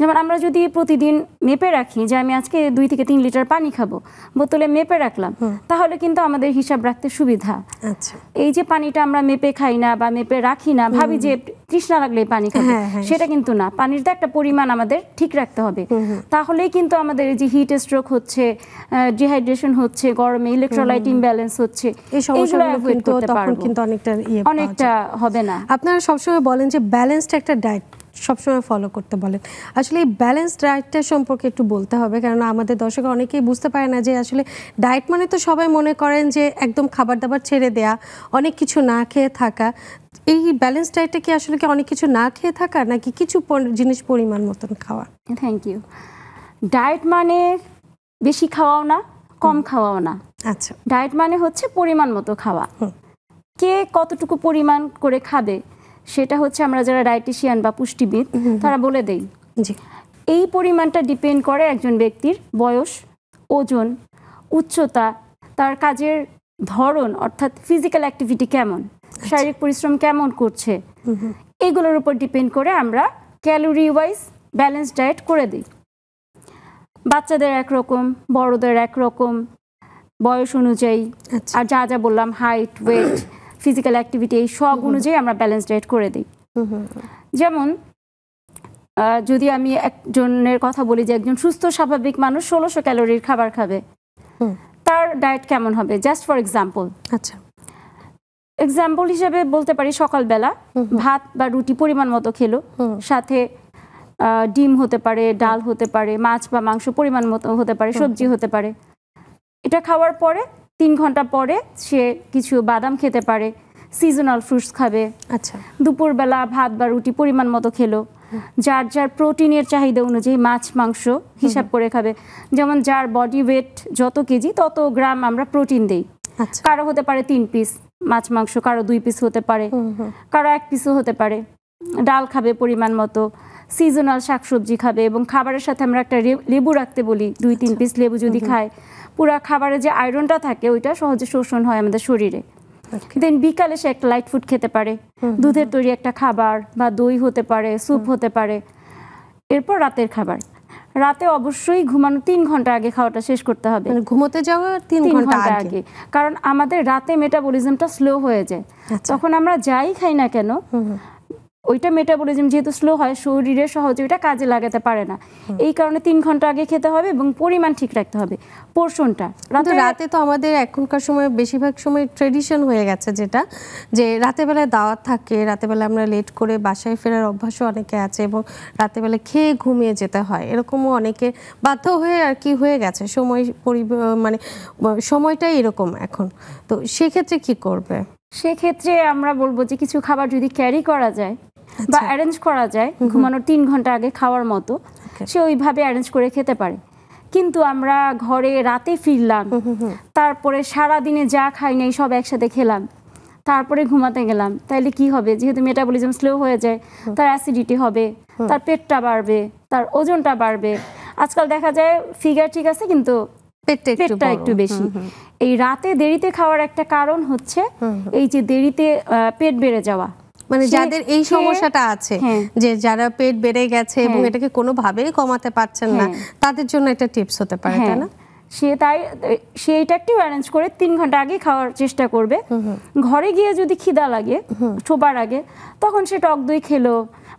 S2: যেমন আমরা যদি প্রতিদিন মেপে রাখি যে আমি আজকে 2 থেকে 3 লিটার পানি খাবো, বোতলে মেপে রাখলাম, তাহলে কিন্তু আমাদের হিসাব রাখতে সুবিধা। এই যে পানিটা আমরা মেপে খাই না বা মেপে রাখি না, ভাবি যে তৃষ্ণা লাগলে পানি খাবো, সেটা কিন্তু না। পানির তো একটা পরিমাণ আমাদের ঠিক রাখতে হবে, তাহলেই কিন্তু আমাদের এই যে হিট স্ট্রোক হচ্ছে, ডিহাইড্রেশন হচ্ছে, গরমে ইলেকট্রোলাইট ইমব্যালেন্স হচ্ছে, এইগুলো অ্যাভয়েড করতে পারবো, অনেকটা হবে না।
S1: আপনারা সবসময় বলেন যে ব্যালেন্সড একটা ডায়েট সবসময় ফলো করতে বলেন, আসলে এই ব্যালেন্সড ডায়েটটা সম্পর্কে একটু বলতে হবে, কারণ আমাদের দর্শক অনেকেই বুঝতে পারে না যে আসলে ডায়েট মানে তো সবাই মনে করেন যে একদম খাবার দাবার ছেড়ে দেয়া, অনেক কিছু না খেয়ে থাকা। এই ব্যালেন্স ডায়েটটা কি আসলে কি অনেক কিছু না খেয়ে থাকা নাকি কিছু জিনিস পরিমাণ মতন খাওয়া?
S2: Thank you. ডায়েট মানে বেশি খাওয়াও না, কম খাওয়াও না।
S1: আচ্ছা,
S2: ডায়েট মানে হচ্ছে পরিমাণ মতো খাওয়া। কে কতটুকু পরিমাণ করে খাবে সেটা হচ্ছে আমরা যারা ডায়েটিশিয়ান বা পুষ্টিবিদ তারা বলে দেই। এই পরিমাণটা ডিপেন্ড করে একজন ব্যক্তির বয়স, ওজন, উচ্চতা, তার কাজের ধরন অর্থাৎ ফিজিক্যাল অ্যাক্টিভিটি কেমন, শারীরিক পরিশ্রম কেমন করছে, এগুলোর উপর ডিপেন্ড করে আমরা ক্যালোরি ওয়াইজ ব্যালেন্স ডায়েট করে দিই। বাচ্চাদের একরকম, বড়দের একরকম, বয়স অনুযায়ী আর যা যা বললাম হাইট, ওয়েট, ফিজিক্যাল অ্যাক্টিভিটি, এই সব অনুযায়ী আমরা ব্যালেন্স ডায়েট করে দিই। যেমন যদি আমি একজনের কথা বলি যে একজন সুস্থ স্বাভাবিক মানুষ 1600 ক্যালোরির খাবার খাবে, তার ডায়েট কেমন হবে? জাস্ট ফর এক্সাম্পল,
S1: আচ্ছা,
S2: এক্সাম্পল হিসেবে বলতে পারি সকালবেলা ভাত বা রুটি পরিমাণ মতো খেলো, সাথে ডিম হতে পারে, ডাল হতে পারে, মাছ বা মাংস পরিমাণ মতো হতে পারে, সবজি হতে পারে। এটা খাওয়ার পরে 3 ঘন্টা পরে সে কিছু বাদাম খেতে পারে, সিজনাল ফ্রুটস খাবে।
S1: আচ্ছা,
S2: দুপুরবেলা ভাত বা রুটি পরিমাণ মতো খেলো, যার যার প্রোটিনের চাহিদা অনুযায়ী মাছ মাংস হিসাব করে খাবে। যেমন যার বডি ওয়েট যত কেজি তত গ্রাম আমরা প্রোটিন দেই। কারো হতে পারে 3 পিস মাছ মাংস, কারো 2 পিস হতে পারে, কারো 1 পিসও হতে পারে। ডাল খাবে পরিমাণ মতো, সিজনাল শাকসবজি খাবে এবং খাবারের সাথে আমরা একটা লেবু রাখতে বলি, 2-3 পিস লেবু যদি খায় পুরা খাবারে যে আয়রনটা থাকে ওইটা সহজে শোষণ হয় আমাদের শরীরে। দেন বিকালে সে একটা লাইট ফুড খেতে পারে, দুধের তৈরি একটা খাবার বা দই হতে পারে, স্যুপ হতে পারে। এরপর রাতের খাবার, রাতে অবশ্যই ঘুমানো 3 ঘন্টা আগে খাওয়াটা শেষ করতে হবে।
S1: ঘুমোতে যাওয়া 3 ঘন্টা আগে,
S2: কারণ আমাদের রাতে মেটাবলিজমটা স্লো হয়ে যায়। তখন আমরা যাই খাই না কেন ওইটা মেটাবলিজম যেহেতু স্লো হয়, শরীরে সহজে ওইটা কাজে লাগাতে পারে না। এই কারণে 3 ঘন্টা আগে খেতে হবে এবং পরিমাণ ঠিক রাখতে হবে, পোরশনটা।
S1: রাতে তো আমাদের এখনকার সময় বেশিরভাগ সময় ট্রেডিশন হয়ে গেছে যেটা, যে রাতেবেলায় দাওয়াত থাকে, রাতেবেলা আমরা লেট করে বাসায় ফেরার অভ্যাসও অনেকে আছে এবং রাতেবেলা খেয়ে ঘুমিয়ে যেতে হয়, এরকমও অনেকে বাধ্য হয়ে আর কি হয়ে গেছে। মানে সময়টাই এরকম এখন, তো সেক্ষেত্রে কি করবে?
S2: সেক্ষেত্রে আমরা বলবো যে কিছু খাবার যদি ক্যারি করা যায় বা অ্যারেঞ্জ করা যায় ঘুমানোর 3 ঘন্টা আগে খাওয়ার মতো, সে ওইভাবে অ্যারেঞ্জ করে খেতে পারে। কিন্তু আমরা ঘরে রাতে ফিরলাম, তারপরে সারা দিনে যা খাই নাই সব একসাথে খেলাম, তারপরে ঘুমাতে গেলাম, তাইলে কি হবে? যেহেতু মেটাবলিজম স্লো হয়ে যায়, তার অ্যাসিডিটি হবে, তার পেটটা বাড়বে, তার ওজনটা বাড়বে। আজকাল দেখা যায় ফিগার ঠিক আছে কিন্তু পেটটা একটু বেশি। এই রাতে দেরিতে খাওয়ার একটা কারণ হচ্ছে এই যে দেরিতে পেট বেড়ে যাওয়া।
S1: মানে যাদের এই সমস্যাটা আছে, যে যারা পেট বেড়ে গেছে এবং এটাকে কোনোভাবেই কমাতে পারছেন না, তাদের জন্য একটা টিপস হতে পারে, তাই না?
S2: সে এটা একটু অ্যারেঞ্জ করে 3 ঘন্টা আগে খাওয়ার চেষ্টা করবে। ঘরে গিয়ে যদি খিদা লাগে শোবার আগে, তখন সে টক দই খেলো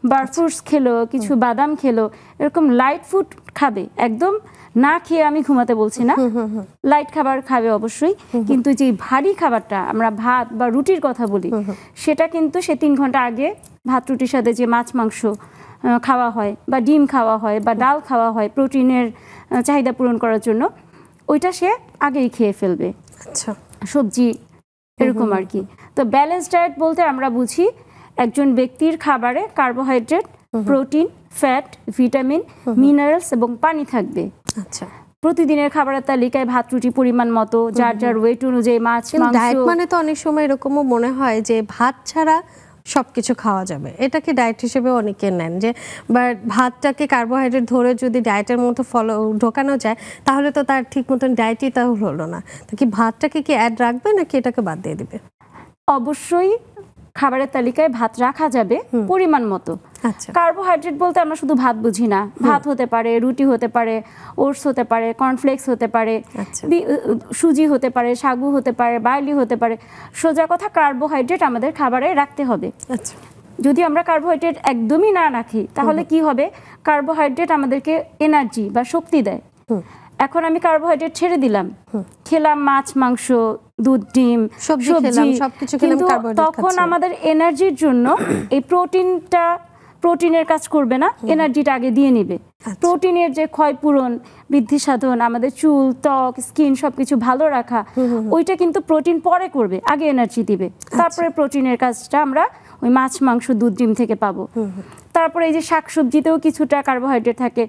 S2: বা ফ্রুটস খেলো, কিছু বাদাম খেলো, এরকম লাইট ফুড খাবে। একদম না খেয়ে আমি ঘুমাতে বলছি না, লাইট খাবার খাবে অবশ্যই, কিন্তু যে ভারী খাবারটা আমরা ভাত বা রুটির কথা বলি, সেটা কিন্তু সে 3 ঘন্টা আগে ভাত রুটির সাথে যে মাছ মাংস খাওয়া হয় বা ডিম খাওয়া হয় বা ডাল খাওয়া হয় প্রোটিনের চাহিদা পূরণ করার জন্য, ওইটা সে আগেই খেয়ে ফেলবে।
S1: আচ্ছা,
S2: সবজি এরকম আর কি। তো ব্যালেন্স ডায়েট বলতে আমরা বুঝি একজন ব্যক্তির খাবারে carbohydrate, protein, fat, vitamin, minerals এবং পানি থাকবে।
S1: আচ্ছা,
S2: প্রতিদিনের খাবারের তালিকায় ভাত রুটি পরিমাণ মতো, যার যার ওয়েট অনুযায়ী মাছ মাংস।
S1: ডায়েট মানে তো অনেক সময় এরকমও মনে হয় যে ভাত ছাড়া সবকিছু খাওয়া যাবে, এটাকে ডায়েট হিসেবে অনেকে নেন, যে ভাতটাকে কার্বোহাইড্রেট ধরে যদি ডায়েটের মতো ঢোকানো যায়, তাহলে তো তার ঠিক মতন ডায়েটই তা হলো না। তো কি ভাতটাকে কি অ্যাড রাখবে নাকি এটাকে বাদ দিয়ে দিবে?
S2: অবশ্যই খাবারের তালিকায় ভাত রাখা যাবে পরিমাণ মতো।
S1: আচ্ছা,
S2: কার্বোহাইড্রেট বলতে আমরা শুধু ভাত বুঝি না, ভাত হতে পারে, রুটি হতে পারে, ওটস হতে পারে, কর্নফ্লেক্স হতে পারে, সুজি হতে পারে, সাগু হতে পারে, বার্লি হতে পারে। সোজা কথা, কার্বোহাইড্রেট আমাদের খাবারে রাখতে হবে।
S1: আচ্ছা,
S2: যদি আমরা কার্বোহাইড্রেট একদমই না রাখি, তাহলে কি হবে? কার্বোহাইড্রেট আমাদেরকে এনার্জি বা শক্তি দেয়। এখন আমি কার্বোহাইড্রেট ছেড়ে দিলাম, খেলাম মাছ মাংস, দুধ, ডিম, সবজি, কিন্তু তখন আমাদের এনার্জির জন্য এই প্রোটিনের কাজ করবে না, এনার্জিটা আগে দিয়ে নিবে। প্রোটিনের যে ক্ষয়পূরণ, বৃদ্ধি সাধন, আমাদের চুল, ত্বক, স্কিন সবকিছু ভালো রাখা, ওইটা কিন্তু প্রোটিন পরে করবে, আগে এনার্জি দিবে। তারপরে প্রোটিনের কাজটা আমরা ওই মাছ মাংস দুধ ডিম থেকে পাবো। তারপরে এই যে শাকসবজিতেও কিছুটা কার্বোহাইড্রেট থাকে,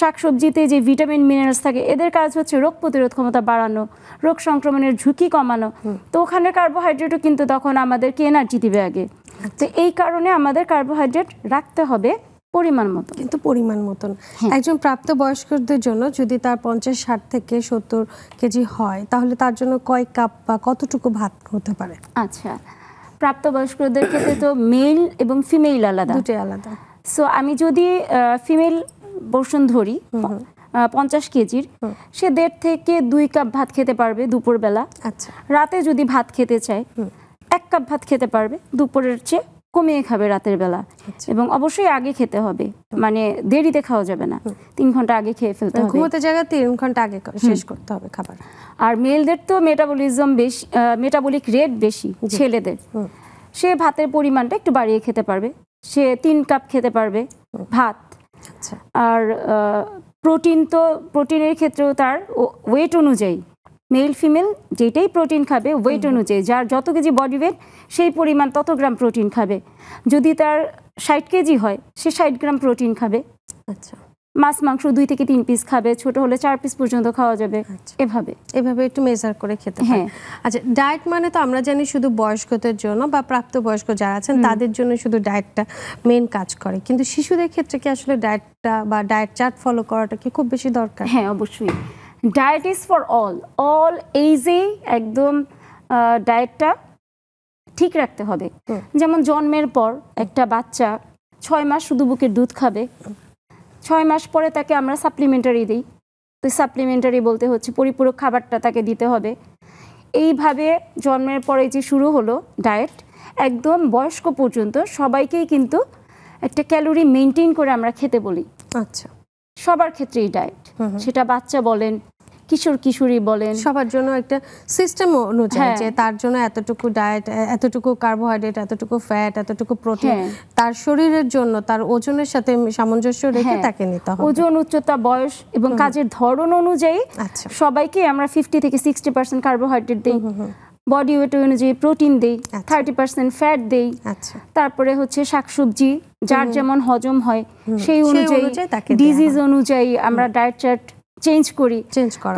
S2: শাকসবজিতে যে ভিটামিন মিনারেলস থাকে, এদের কাজ হচ্ছে রোগ প্রতিরোধ ক্ষমতা বাড়ানো, রোগ সংক্রমণের ঝুঁকি কমানো। তো ওখানে কার্বোহাইড্রেটও কিন্তু তখন আমাদেরকে এনার্জি দিবে আগে। তো এই কারণে আমাদের কার্বোহাইড্রেট রাখতে হবে পরিমাণ মতো,
S1: কিন্তু পরিমাণ মতন। একজন প্রাপ্তবয়স্কদের জন্য যদি তার 50-60 থেকে 70 কেজি হয়, তাহলে তার জন্য কয় কাপ বা কতটুকু ভাত হতে পারে?
S2: আচ্ছা, প্রাপ্তবয়স্কদের ক্ষেত্রে তো মেল এবং ফিমেল আলাদা,
S1: দুটোই আলাদা।
S2: সো আমি যদি ফিমেল পোর্শন ধরি 50 কেজির, সে 1.5 থেকে 2 কাপ ভাত খেতে পারবে দুপুরবেলা।
S1: আচ্ছা,
S2: রাতে যদি ভাত খেতে চায় 1 কাপ ভাত খেতে পারবে, দুপুরের চেয়ে কমিয়ে খাবে রাতের বেলা। এবং অবশ্যই আগে খেতে হবে, মানে দেরিতে খাওয়া যাবে না, 3 ঘন্টা আগে খেয়ে ফেলতে হবে।
S1: ঘুমোতে জায়গা 3 ঘন্টা আগে শেষ করতে হবে খাবার।
S2: আর মেলদের তো মেটাবলিক রেট বেশি ছেলেদের, সে ভাতের পরিমাণটা একটু বাড়িয়ে খেতে পারবে, সে 3 কাপ খেতে পারবে ভাত। আর প্রোটিনের ক্ষেত্রেও তার ওয়েট অনুযায়ী, মেল ফিমেল যেটাই প্রোটিন খাবে ওয়েট অনুযায়ী, যার যত কেজি বডি ওয়েট সেই পরিমাণ তত গ্রাম প্রোটিন খাবে। যদি তার 60 কেজি হয়, সে 60 গ্রাম প্রোটিন খাবে।
S1: আচ্ছা,
S2: মাছ মাংস 2 থেকে 3 পিস খাবে, ছোট হলে 4 পিস পর্যন্ত খাওয়া যাবে। এভাবে
S1: একটু মেজার করে খেতে হয়। আচ্ছা, ডায়েট মানে তো আমরা জানি শুধু বয়স্কদের জন্য বা প্রাপ্তবয়স্ক যারা আছেন তাদের জন্য শুধু ডায়েটটা মেন কাজ করে, কিন্তু শিশুদের ক্ষেত্রে কি আসলে ডায়েটটা বা ডায়েট চার্ট ফলো করাটা কি খুব বেশি দরকার?
S2: হ্যাঁ, অবশ্যই। ডায়েট ইজ ফর অল এইজে একদম ডায়েটটা ঠিক রাখতে হবে। যেমন জন্মের পর একটা বাচ্চা 6 মাস শুধু বুকের দুধ খাবে, 6 মাস পরে তাকে আমরা সাপ্লিমেন্টারি দিই। তো সাপ্লিমেন্টারি বলতে হচ্ছে পরিপূরক খাবারটা তাকে দিতে হবে। এইভাবে জন্মের পরে যে শুরু হলো ডায়েট, একদম বয়স্ক পর্যন্ত সবাইকেই কিন্তু একটা ক্যালোরি মেনটেন করে আমরা খেতে বলি।
S1: আচ্ছা,
S2: সবার ক্ষেত্রেই ডায়েট, সেটা বাচ্চা বলেন, কিশোর কিশোরী বলেন,
S1: সবার জন্য একটা সিস্টেম অনুযায়ী, যে তার জন্য এতটুকু ডায়েট, এতটুকু কার্বোহাইড্রেট, এতটুকু ফ্যাট, এতটুকু প্রোটিন, তার শরীরের জন্য তার ওজনের সাথে সামঞ্জস্য রেখে তাকে নিতে হবে।
S2: ওজন, উচ্চতা, বয়স এবং কাজের ধরন অনুযায়ী সবাইকে আমরা 50 থেকে 60% কার্বোহাইড্রেট দিই, বডি ওয়েট অনুযায়ী প্রোটিন দেই, 30% ফ্যাট দেই। তারপরে হচ্ছে শাকসবজি যার যেমন হজম হয় সেই অনুযায়ী, ডিজিজ অনুযায়ী আমরা ডায়েট চার্ট চেঞ্জ করি,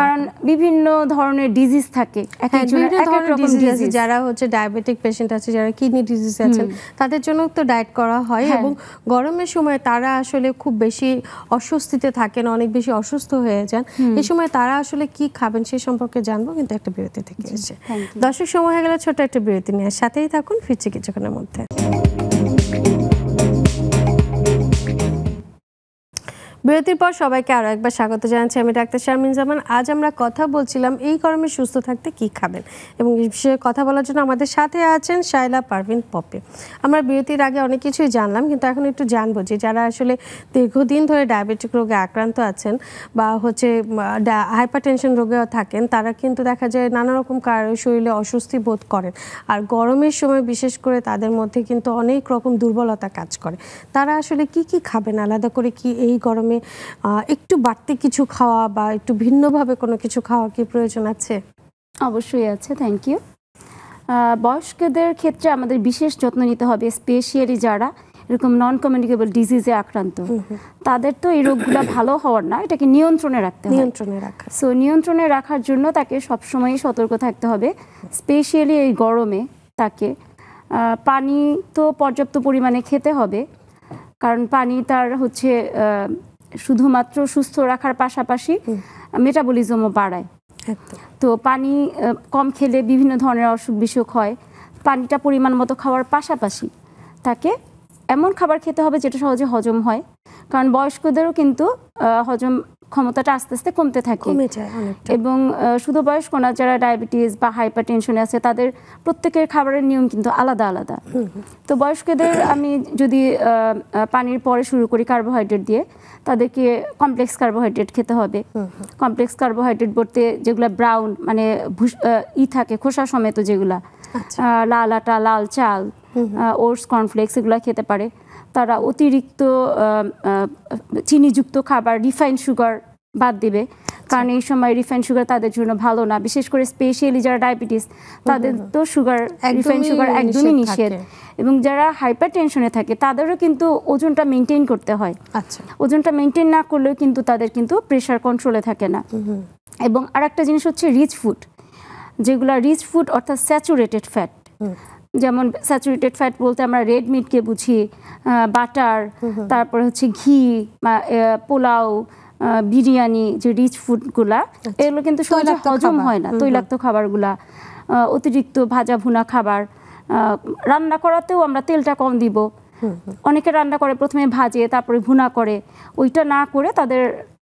S2: কারণ বিভিন্ন ধরনের ডিজিজ থাকে,
S1: যারা হচ্ছে ডায়াবেটিক পেশেন্ট আছে, যারা কিডনি ডিজিজ আছেন, তাদের জন্য তো ডায়েট করা হয়। এবং গরমের সময় তারা আসলে খুব বেশি অস্বস্তিতে থাকেন, অনেক বেশি অসুস্থ হয়ে যান। এই সময় তারা আসলে কি খাবেন সে সম্পর্কে জানবো, কিন্তু একটা বিরতি থেকে এসে। দর্শক, সময় হয়ে গেলে ছোট একটা বিরতি নিয়ে সাথেই থাকুন, ফিরছি কিছুক্ষণের মধ্যে। বিরতির পর সবাইকে আরও একবার স্বাগত জানাচ্ছি। আমি ডাক্তার শারমিন জামান। আজ আমরা কথা বলছিলাম এই গরমে সুস্থ থাকতে কি খাবেন, এবং এই বিষয়ে কথা বলার জন্য আমাদের সাথে আছেন শায়লা পারভিন পপি। আমরা বিরতির আগে অনেক কিছুই জানলাম, কিন্তু এখন একটু জানবো যে যারা আসলে দীর্ঘদিন ধরে ডায়াবেটিক রোগে আক্রান্ত আছেন বা হচ্ছে হাইপারটেনশন রোগেও থাকেন, তারা কিন্তু দেখা যায় নানা রকম কারণে শরীরে অস্বস্তি বোধ করেন। আর গরমের সময় বিশেষ করে তাদের মধ্যে কিন্তু অনেক রকম দুর্বলতা কাজ করে। তারা আসলে কি কি খাবেন, আলাদা করে কি এই গরমে একটু বাড়তি কিছু খাওয়া বা একটু ভিন্নভাবে কোনো কিছু খাওয়া কি প্রয়োজন আছে?
S2: অবশ্যই আছে, থ্যাংক ইউ। বয়স্কদের ক্ষেত্রে আমাদের বিশেষ যত্ন নিতে হবে, স্পেশালি যারা এরকম নন কমিউনিকেবল ডিজিজে আক্রান্ত। তাদের তো এই রোগগুলো ভালো হওয়ার না, এটাকে নিয়ন্ত্রণে রাখতে হবে। নিয়ন্ত্রণে রাখার জন্য তাকে সবসময় সতর্ক থাকতে হবে। স্পেশালি এই গরমে তাকে পানি তো পর্যাপ্ত পরিমাণে খেতে হবে, কারণ পানি তার হচ্ছে শুধুমাত্র সুস্থ রাখার পাশাপাশি মেটাবলিজমও বাড়ায়। তো পানি কম খেলে বিভিন্ন ধরনের অসুখ বিসুখ হয়। পানিটা পরিমাণ মতো খাওয়ার পাশাপাশি তাকে এমন খাবার খেতে হবে যেটা সহজে হজম হয়, কারণ বয়স্কদেরও কিন্তু হজম ক্ষমতাটা আস্তে আস্তে কমতে থাকে। এবং শুধু বয়স্ক না, যারা ডায়াবেটিস বা হাইপারটেনশনে আছে তাদের প্রত্যেকের খাবারের নিয়ম কিন্তু আলাদা আলাদা। তো বয়স্কদের আমি যদি পানির পরে শুরু করি কার্বোহাইড্রেট দিয়ে, তাদেরকে কমপ্লেক্স কার্বোহাইড্রেট খেতে হবে। কমপ্লেক্স কার্বোহাইড্রেট বলতে যেগুলো ব্রাউন মানে থাকে খোসা সমেত, যেগুলা লাল আটা, লাল চাল, ওটস, কর্নফ্লেক্স এগুলো খেতে পারে। তারা অতিরিক্ত চিনিযুক্ত খাবার, রিফাইন্ড সুগার বাদ দিবে, কারণ এই সময় রিফাইন্ড সুগার তাদের জন্য ভালো না। বিশেষ করে স্পেশালি যারা ডায়াবেটিস, তাদের তো রিফাইন্ড সুগার একদমই নিষেধ। এবং যারা হাইপার টেনশনে থাকে তাদেরও কিন্তু ওজনটা মেনটেন করতে হয়। ওজনটা মেনটেন না করলেও কিন্তু তাদের কিন্তু প্রেশার কন্ট্রোলে থাকে না। এবং আরেকটা জিনিস হচ্ছে রিচ ফুড, যেগুলো রিচ ফুড অর্থাৎ স্যাচুরেটেড ফ্যাট। যেমন স্যাচুরেটেড ফ্যাট বলতে আমরা রেড মিটকে বুঝি, বাটার, তারপরে হচ্ছে ঘি, পোলাও, বিরিয়ানি, যে রিচ ফুডগুলা, এগুলো কিন্তু সহজে হজম হয় না। তৈলাক্ত খাবারগুলা, অতিরিক্ত ভাজা ভুনা খাবার, রান্না করাতেও আমরা তেলটা কম দিব। অনেকে রান্না করে প্রথমে ভাজে তারপরে ভুনা করে, ওইটা না করে তাদের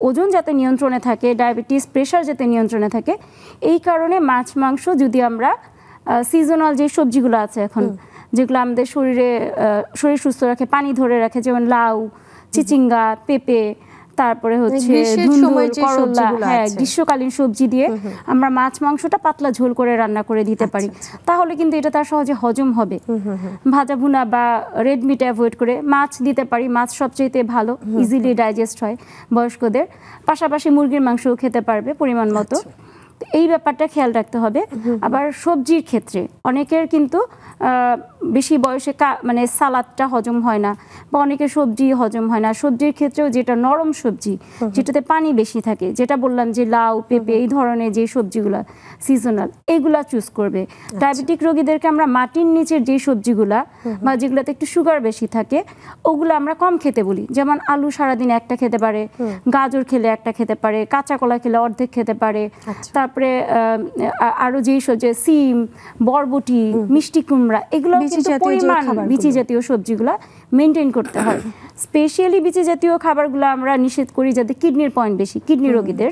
S2: ওজন যাতে নিয়ন্ত্রণে থাকে, ডায়াবেটিস প্রেশার যাতে নিয়ন্ত্রণে থাকে, এই কারণে মাছ মাংস যদি আমরা সিজনাল যে সবজিগুলো আছে এখন, যেগুলো আমাদের শরীর সুস্থ রাখে, পানি ধরে রাখে, যেমন লাউ, চিচিঙ্গা, পেঁপে, তারপরে হচ্ছে করলা, হ্যাঁ, গ্রীষ্মকালীন সবজি দিয়ে আমরা মাছ মাংসটা পাতলা ঝোল করে রান্না করে দিতে পারি, তাহলে কিন্তু এটা তার সহজে হজম হবে। ভাজা ভুনা বা রেড মিট অ্যাভয়েড করে মাছ দিতে পারি। মাছ সবচেয়ে ভালো, ইজিলি ডাইজেস্ট হয় বয়স্কদের। পাশাপাশি মুরগির মাংসও খেতে পারবে পরিমাণ মতো। এই ব্যাপারটা খেয়াল রাখতে হবে। আবার সবজির ক্ষেত্রে অনেকের কিন্তু বেশি বয়সে মানে সালাদটা হজম হয় না, বা অনেকের সবজি হজম হয় না। সবজির ক্ষেত্রেও যেটা নরম সবজি, যেটাতে পানি বেশি থাকে, যেটা বললাম যে লাউ, পেঁপে, এই ধরনের যে সবজিগুলা সিজনাল, এগুলা চুজ করবে। ডায়াবেটিক রোগীদেরকে আমরা মাটির নিচের যে সবজিগুলা বা যেগুলাতে একটু সুগার বেশি থাকে, ওগুলো আমরা কম খেতে বলি। যেমন আলু সারাদিন একটা খেতে পারে, গাজর খেলে একটা খেতে পারে, কাঁচা কলা খেলে অর্ধেক খেতে পারে। তারপরে আরো যেই সিম, বরবটি, মিষ্টি কুমড়া, এগুলো কিন্তু পরিমাণ বীচি জাতীয় সবজিগুলা মেনটেন করতে হয়। স্পেশালি বীচি জাতীয় খাবারগুলো আমরা নিষেধ করি যাতে কিডনির পয়েন্ট বেশি, কিডনি রোগীদের।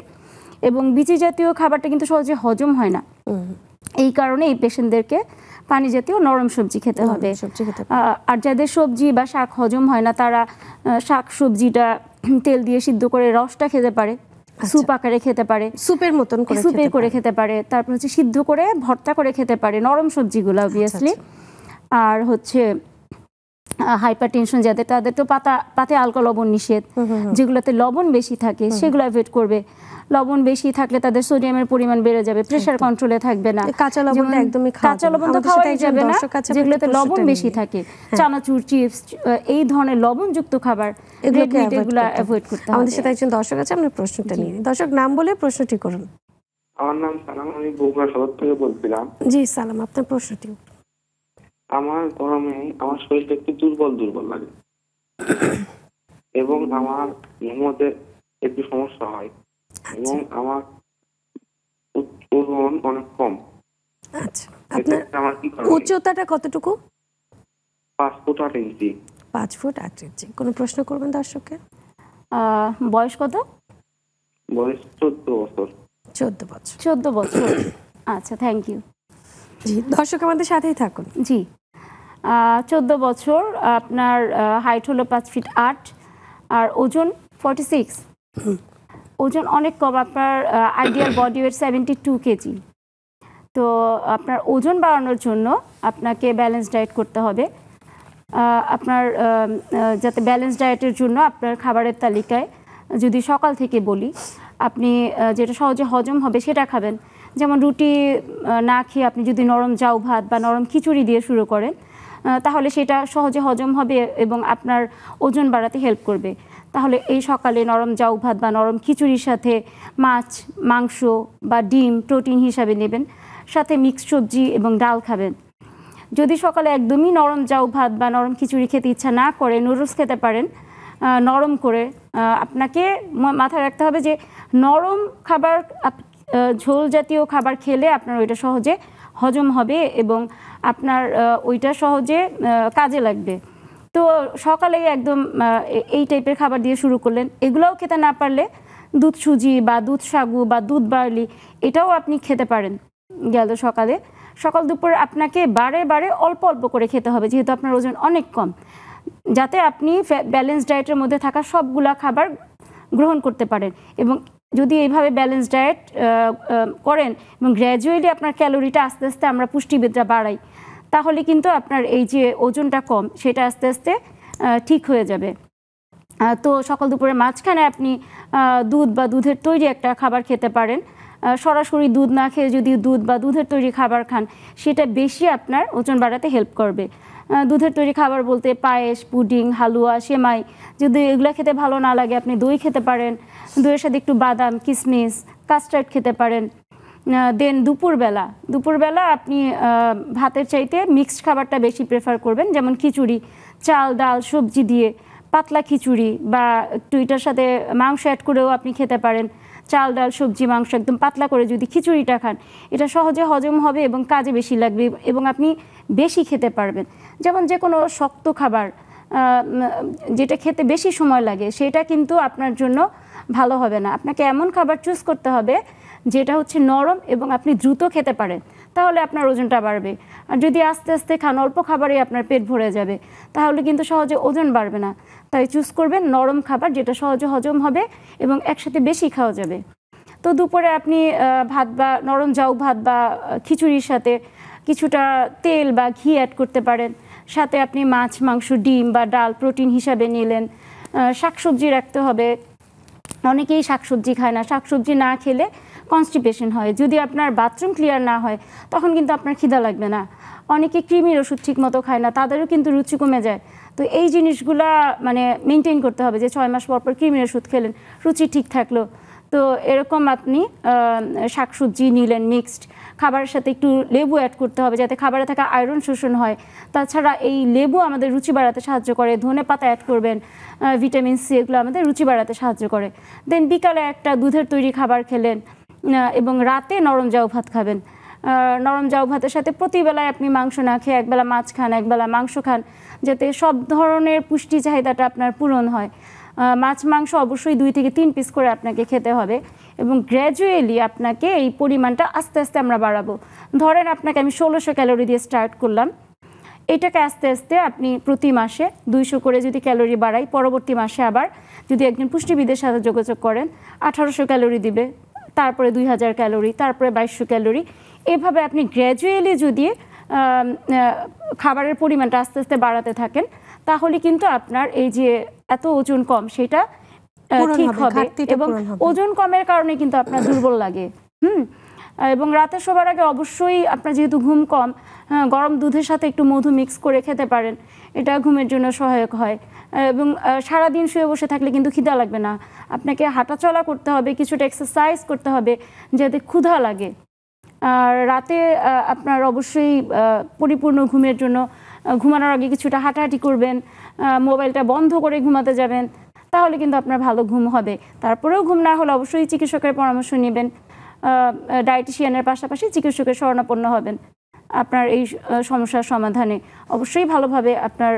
S2: এবং বীচি জাতীয় খাবারটা কিন্তু সহজে হজম হয় না, এই কারণে এই পেশেন্টদেরকে পানি জাতীয় নরম সবজি খেতে হবে। আর যাদের সবজি বা শাক হজম হয় না, তারা শাক সবজিটা তেল দিয়ে সিদ্ধ করে রসটা খেতে পারে, স্যুপ আকারে খেতে পারে, সুপের মতন করে খেতে পারে। তারপর হচ্ছে সিদ্ধ করে ভর্তা করে খেতে পারে নরম সবজিগুলো অবভিয়াসলি। আর হচ্ছে হাইপারটেনশন যাদের, তাদের তো পাতে আলকা লবণ নিষেধ, যেগুলোতে লবণ বেশি থাকে সেগুলো অ্যাভয়েড করবে। লবণ বেশি থাকলে তাদের সোডিয়ামের পরিমাণ বেড়ে যাবে, প্রেসার কন্ট্রোলে থাকবে না।
S1: কাঁচা লবণ একদমই
S2: কাঁচা লবণ তো খাওয়াই যাবে না, যেগুলোতে লবণ বেশি থাকে, চানাচুর, চিপস, এই ধরনের লবণযুক্ত খাবার এগুলো অ্যাভয়েড করতে হবে।
S1: আমাদের সাথে একজন দর্শক আছে, আমরা প্রশ্নটা নিয়ে দর্শক নাম বলে প্রশ্নটি করুন।
S3: আমার নাম সালাম, আমি বগুড়া সদর থেকে বলছিলাম।
S1: জি সালাম, আপনার প্রশ্নটি।
S3: আমার গরমে আমার শরীরটা একটু দুর্বল লাগে এবং আমার মধ্যে একটু সমস্যা হয় এবং আমার ওজন অনেক কম।
S1: আচ্ছা, আপনার
S3: আমার কি করা
S1: উচ্চতাটা কতটুকু?
S3: 5 ফুট 8 ইঞ্চি।
S1: 5 ফুট 8 ইঞ্চি। কোনো প্রশ্ন করবেন দর্শককে?
S2: বয়স কত?
S3: বয়স 14 বছর।
S1: 14 বছর।
S2: 14 বছর। আচ্ছা, থ্যাংক ইউ।
S1: জি, দর্শক আমাদের সাথেই থাকুন।
S2: জি, 14 বছর, আপনার হাইট হলো 5 ফিট 8 আর ওজন 46। ওজন অনেক কম, আপনার আইডিয়াল বডি ওয়েট 72 কেজি। তো আপনার ওজন বাড়ানোর জন্য আপনাকে ব্যালেন্স ডায়েট করতে হবে। আপনার যাতে ব্যালেন্স ডায়েটের জন্য আপনার খাবারের তালিকায় যদি সকাল থেকে বলি, আপনি যেটা সহজে হজম হবে সেটা খাবেন। যেমন রুটি না খেয়ে আপনি যদি নরম জাউ ভাত বা নরম খিচুড়ি দিয়ে শুরু করেন, তাহলে সেটা সহজে হজম হবে এবং আপনার ওজন বাড়াতে হেল্প করবে। তাহলে এই সকালে নরম জাউ ভাত বা নরম খিচুড়ির সাথে মাছ, মাংস বা ডিম প্রোটিন হিসাবে নেবেন, সাথে মিক্সড সবজি এবং ডাল খাবেন। যদি সকালে একদমই নরম জাউ ভাত বা নরম খিচুড়ি খেতে ইচ্ছা না করে, নুডলস খেতে পারেন নরম করে। আপনাকে মাথায় রাখতে হবে যে নরম খাবার, ঝোল জাতীয় খাবার খেলে আপনার ওইটা সহজে হজম হবে এবং আপনার ওইটা সহজে কাজে লাগবে। তো সকালে একদম এই টাইপের খাবার দিয়ে শুরু করলেন। এগুলোও খেতে না পারলে দুধ সুজি বা দুধ সাগু বা দুধ বার্লি এটাও আপনি খেতে পারেন। গেল সকালে। সকাল দুপুর আপনাকে বারে বারে অল্প অল্প করে খেতে হবে, যেহেতু আপনার ওজন অনেক কম, যাতে আপনি ব্যালেন্স ডায়েটের মধ্যে থাকা সবগুলা খাবার গ্রহণ করতে পারেন। এবং যদি এইভাবে ব্যালেন্স ডায়েট করেন এবং গ্র্যাজুয়ালি আপনার ক্যালোরিটা আস্তে আস্তে আমরা পুষ্টিবিদরা বাড়াই, তাহলে কিন্তু আপনার এই যে ওজনটা কম সেটা আস্তে আস্তে ঠিক হয়ে যাবে। তো সকাল দুপুরের মাঝখানে আপনি দুধ বা দুধের তৈরি একটা খাবার খেতে পারেন। সরাসরি দুধ না খেয়ে যদি দুধ বা দুধের তৈরি খাবার খান, সেটা বেশি আপনার ওজন বাড়াতে হেল্প করবে। দুধের তৈরি খাবার বলতে পায়েস, পুডিং, হালুয়া, সেমাই, যদি এগুলো খেতে ভালো না লাগে আপনি দই খেতে পারেন। দইয়ের সাথে একটু বাদাম, কিশমিশ, কাস্টার্ড খেতে পারেন। দেন দুপুরবেলা আপনি ভাতের চাইতে মিক্সড খাবারটা বেশি প্রেফার করবেন, যেমন খিচুড়ি, চাল ডাল সবজি দিয়ে পাতলা খিচুড়ি, বা একটু এটার সাথে মাংস অ্যাড করেও আপনি খেতে পারেন। চাল ডাল সবজি মাংস একদম পাতলা করে যদি খিচুড়িটা খান, এটা সহজে হজম হবে এবং কাজে বেশি লাগবে এবং আপনি বেশি খেতে পারবেন। যেমন যে কোনো শক্ত খাবার যেটা খেতে বেশি সময় লাগে, সেটা কিন্তু আপনার জন্য ভালো হবে না। আপনাকে এমন খাবার চুজ করতে হবে যেটা হচ্ছে নরম এবং আপনি দ্রুত খেতে পারেন, তাহলে আপনার ওজনটা বাড়বে। আর যদি আস্তে আস্তে খান, অল্প খাবারে আপনার পেট ভরে যাবে, তাহলে কিন্তু সহজে ওজন বাড়বে না। তাই চুজ করবেন নরম খাবার, যেটা সহজে হজম হবে এবং একসাথে বেশি খাওয়া যাবে। তো দুপুরে আপনি ভাত বা নরম জাউ ভাত বা খিচুড়ির সাথে কিছুটা তেল বা ঘি অ্যাড করতে পারেন। সাথে আপনি মাছ, মাংস, ডিম বা ডাল প্রোটিন হিসাবে নিলেন। শাকসবজি রাখতে হবে, অনেকেই শাকসবজি খায় না। শাকসবজি না খেলে কনস্টিপেশন হয়। যদি আপনার বাথরুম ক্লিয়ার না হয়, তখন কিন্তু আপনার খিদা লাগবে না। অনেকে কৃমির ওষুধ ঠিক মতো খায় না, তাদেরও কিন্তু রুচি কমে যায়। তো এই জিনিসগুলা মানে মেনটেন করতে হবে, যে 6 মাস পর পর কৃমির ওষুধ খেলেন, রুচি ঠিক থাকলো। তো এরকম আপনি শাকসবজি নিলেন মিক্সড, খাবারের সাথে একটু লেবু অ্যাড করতে হবে যাতে খাবারে থাকা আয়রন শোষণ হয়। তাছাড়া এই লেবু আমাদের রুচি বাড়াতে সাহায্য করে। ধনে পাতা অ্যাড করবেন, ভিটামিন সি, এগুলো আমাদের রুচি বাড়াতে সাহায্য করে। দেন বিকালে একটা দুধের তৈরি খাবার খেলেন এবং রাতে নরম জাউ ভাত খাবেন। নরম জাউ ভাতের সাথে প্রতিবেলায় আপনি মাংস না খেয়ে একবেলা মাছ খান, একবেলা মাংস খান, যাতে সব ধরনের পুষ্টি চাহিদাটা আপনার পূরণ হয়। মাছ মাংস অবশ্যই 2 থেকে 3 পিস করে আপনাকে খেতে হবে এবং গ্র্যাজুয়ালি আপনাকে এই পরিমাণটা আস্তে আস্তে আমরা বাড়াবো। ধরেন আপনাকে আমি 1600 ক্যালোরি দিয়ে স্টার্ট করলাম, এটাকে আস্তে আস্তে আপনি প্রতি মাসে 200 করে যদি ক্যালোরি বাড়াই, পরবর্তী মাসে আবার যদি একজন পুষ্টিবিদের সাথে যোগাযোগ করেন 1800 ক্যালোরি দিবে, তারপরে 2000 ক্যালোরি, তারপরে 2200 ক্যালোরি। এভাবে আপনি গ্র্যাজুয়ালি যদি খাবারের পরিমাণটা আস্তে আস্তে বাড়াতে থাকেন, তাহলে কিন্তু আপনার এই যে এত ওজন কম সেটা ঠিক হবে, এবং ওজন কমের কারণে কিন্তু আপনার দুর্বল লাগে। এবং রাতে শোবার আগে অবশ্যই আপনার যেহেতু ঘুম কম, গরম দুধের সাথে একটু মধু মিক্স করে খেতে পারেন, এটা ঘুমের জন্য সহায়ক হয়। এবং সারাদিন শুয়ে বসে থাকলে কিন্তু খিদা লাগবে না, আপনাকে হাঁটাচলা করতে হবে, কিছুটা এক্সারসাইজ করতে হবে যাতে ক্ষুধা লাগে। আর রাতে আপনার অবশ্যই পরিপূর্ণ ঘুমের জন্য ঘুমানোর আগে কিছুটা হাঁটাহাঁটি করবেন, মোবাইলটা বন্ধ করে ঘুমাতে যাবেন, তাহলে কিন্তু আপনার ভালো ঘুম হবে। তারপরেও ঘুম না হলে অবশ্যই চিকিৎসকের পরামর্শ নেবেন, ডায়েটিশিয়ানের পাশাপাশি চিকিৎসকের শরণাপন্ন হবেন আপনার এই সমস্যার সমাধানে। অবশ্যই ভালোভাবে আপনার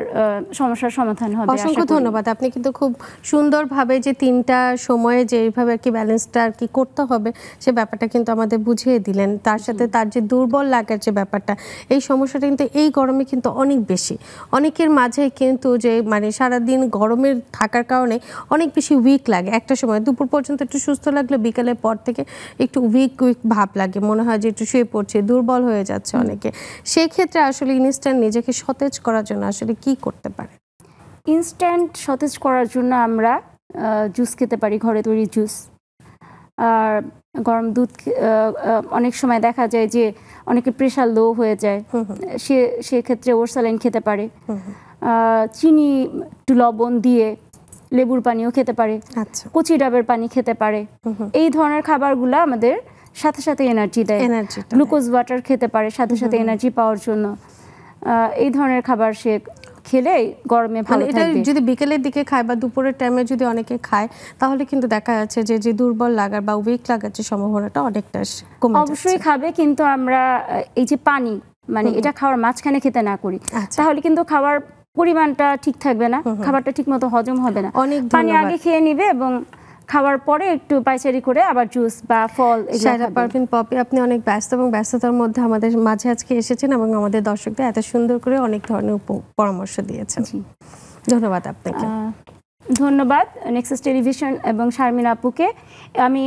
S2: সমস্যার সমাধান হবে।
S1: অসংখ্য ধন্যবাদ। আপনি কিন্তু খুব সুন্দরভাবে যে 3টা সময়ে যেভাবে আর কি ব্যালেন্সটা আর কি করতে হবে সে ব্যাপারটা কিন্তু আমাদের বুঝিয়ে দিলেন। তার সাথে তার যে দুর্বল লাগার যে ব্যাপারটা, এই সমস্যাটা কিন্তু এই গরমে কিন্তু অনেক বেশি। অনেকের মাঝে কিন্তু যে মানে সারাদিন গরমের থাকার কারণে অনেক বেশি উইক লাগে। একটা সময় দুপুর পর্যন্ত একটু সুস্থ লাগলে বিকালের পর থেকে একটু উইক ভাব লাগে, মনে হয় যে একটু শুয়ে পড়ছে, দুর্বল হয়ে যাচ্ছে অনেকে। সেই ক্ষেত্রে আসলে ইনস্ট্যান্ট নিজেকে সতেজ করার জন্য আসলে কি করতে পারে?
S2: ইনস্ট্যান্ট সতেজ করার জন্য আমরা জুস খেতে পারি, ঘরে তৈরি জুস। আর গরম দুধ, অনেক সময় দেখা যায় যে অনেকের প্রেশার লো হয়ে যায়, সেক্ষেত্রে ওরসালাইন খেতে পারে। চিনি একটু লবণ দিয়ে লেবুর পানিও খেতে পারে, কচি ডাবের পানি খেতে পারে। এই ধরনের খাবারগুলো আমাদের সাথে সাথে এনার্জি দেয়। গ্লুকোজ ওয়াটার খেতে পারে সাথে সাথে এনার্জি পাওয়ার জন্য। এই ধরনের খাবার সে খেলে গরমে ভালো থাকবে।
S1: এটা যদি বিকেলের দিকে খায় বা দুপুরের টাইমে যদি অনেকে খায়, তাহলে কিন্তু দেখা যাচ্ছে যে দুর্বল লাগার বা উইক লাগার যে সম্ভাবনাটা অনেকটা কমে যাচ্ছে।
S2: অবশ্যই খাবে, কিন্তু আমরা এই যে পানি মানে এটা খাওয়ার মাঝখানে খেতে না করি, তাহলে কিন্তু খাওয়ার পরিমাণটা ঠিক থাকবে না, খাবারটা ঠিকমতো হজম হবে না। পানি আগে খেয়ে নিবে এবং খাওয়ার পরে একটু পায়চারি করে আবার জুস বা ফল
S1: সায়রা পারভিন পপি, আপনি অনেক ব্যস্ত এবং ব্যস্ততার মধ্যে আমাদের মাঝে আজকে এসেছেন এবং আমাদের দর্শকদের এত সুন্দর করে অনেক ধরনের পরামর্শ দিয়েছেন। ধন্যবাদ আপনাকে।
S2: ধন্যবাদ নেক্সাস টেলিভিশন এবং শারমিন আপুকে। আমি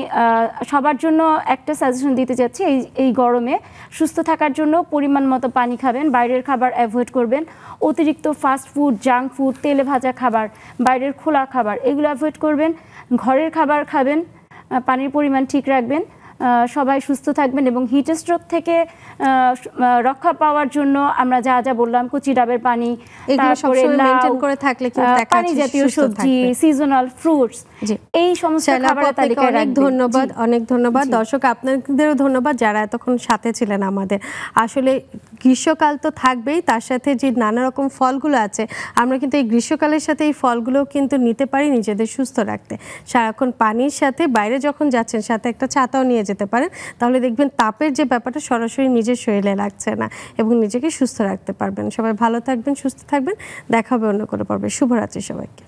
S2: সবার জন্য একটা সাজেশন দিতে চাচ্ছি, এই গরমে সুস্থ থাকার জন্য পরিমাণ মতো পানি খাবেন, বাইরের খাবার অ্যাভয়েড করবেন, অতিরিক্ত ফাস্ট ফুড, জাঙ্ক ফুড, তেলে ভাজা খাবার, বাইরের খোলা খাবার এগুলো অ্যাভয়েড করবেন, ঘরের খাবার খাবেন, পানির পরিমাণ ঠিক রাখবেন। সবাই সুস্থ থাকবেন এবং হিট স্ট্রোক থেকে রক্ষা পাওয়ার জন্য আমরা যা যা বললাম, কচি ডাবের পানি, তারপরে পানি জাতীয় সবজি, সিজনাল ফ্রুটস, এই সমস্ত খাবারের তালিকায় রাখবেন।
S1: অনেক ধন্যবাদ। দর্শক আপনাদেরও ধন্যবাদ যারা এতক্ষণ সাথে ছিলেন আমাদের। আসলে গ্রীষ্মকাল তো থাকবেই, তার সাথে যে নানা রকম ফলগুলো আছে আমরা কিন্তু এই গ্রীষ্মকালের সাথে এই ফলগুলো কিন্তু নিতে পারি নিজেদের সুস্থ রাখতে। সারাক্ষণ পানির সাথে বাইরে যখন যাচ্ছেন সাথে একটা ছাতাও নিয়ে যেতে পারেন, তাহলে দেখবেন তাপের যে ব্যাপারটা সরাসরি নিজের শরীরে লাগছে না এবং নিজেকে সুস্থ রাখতে পারবেন। সবাই ভালো থাকবেন, সুস্থ থাকবেন। দেখা হবে অন্য কোনো পর্বে। শুভরাত্রি সবাইকে।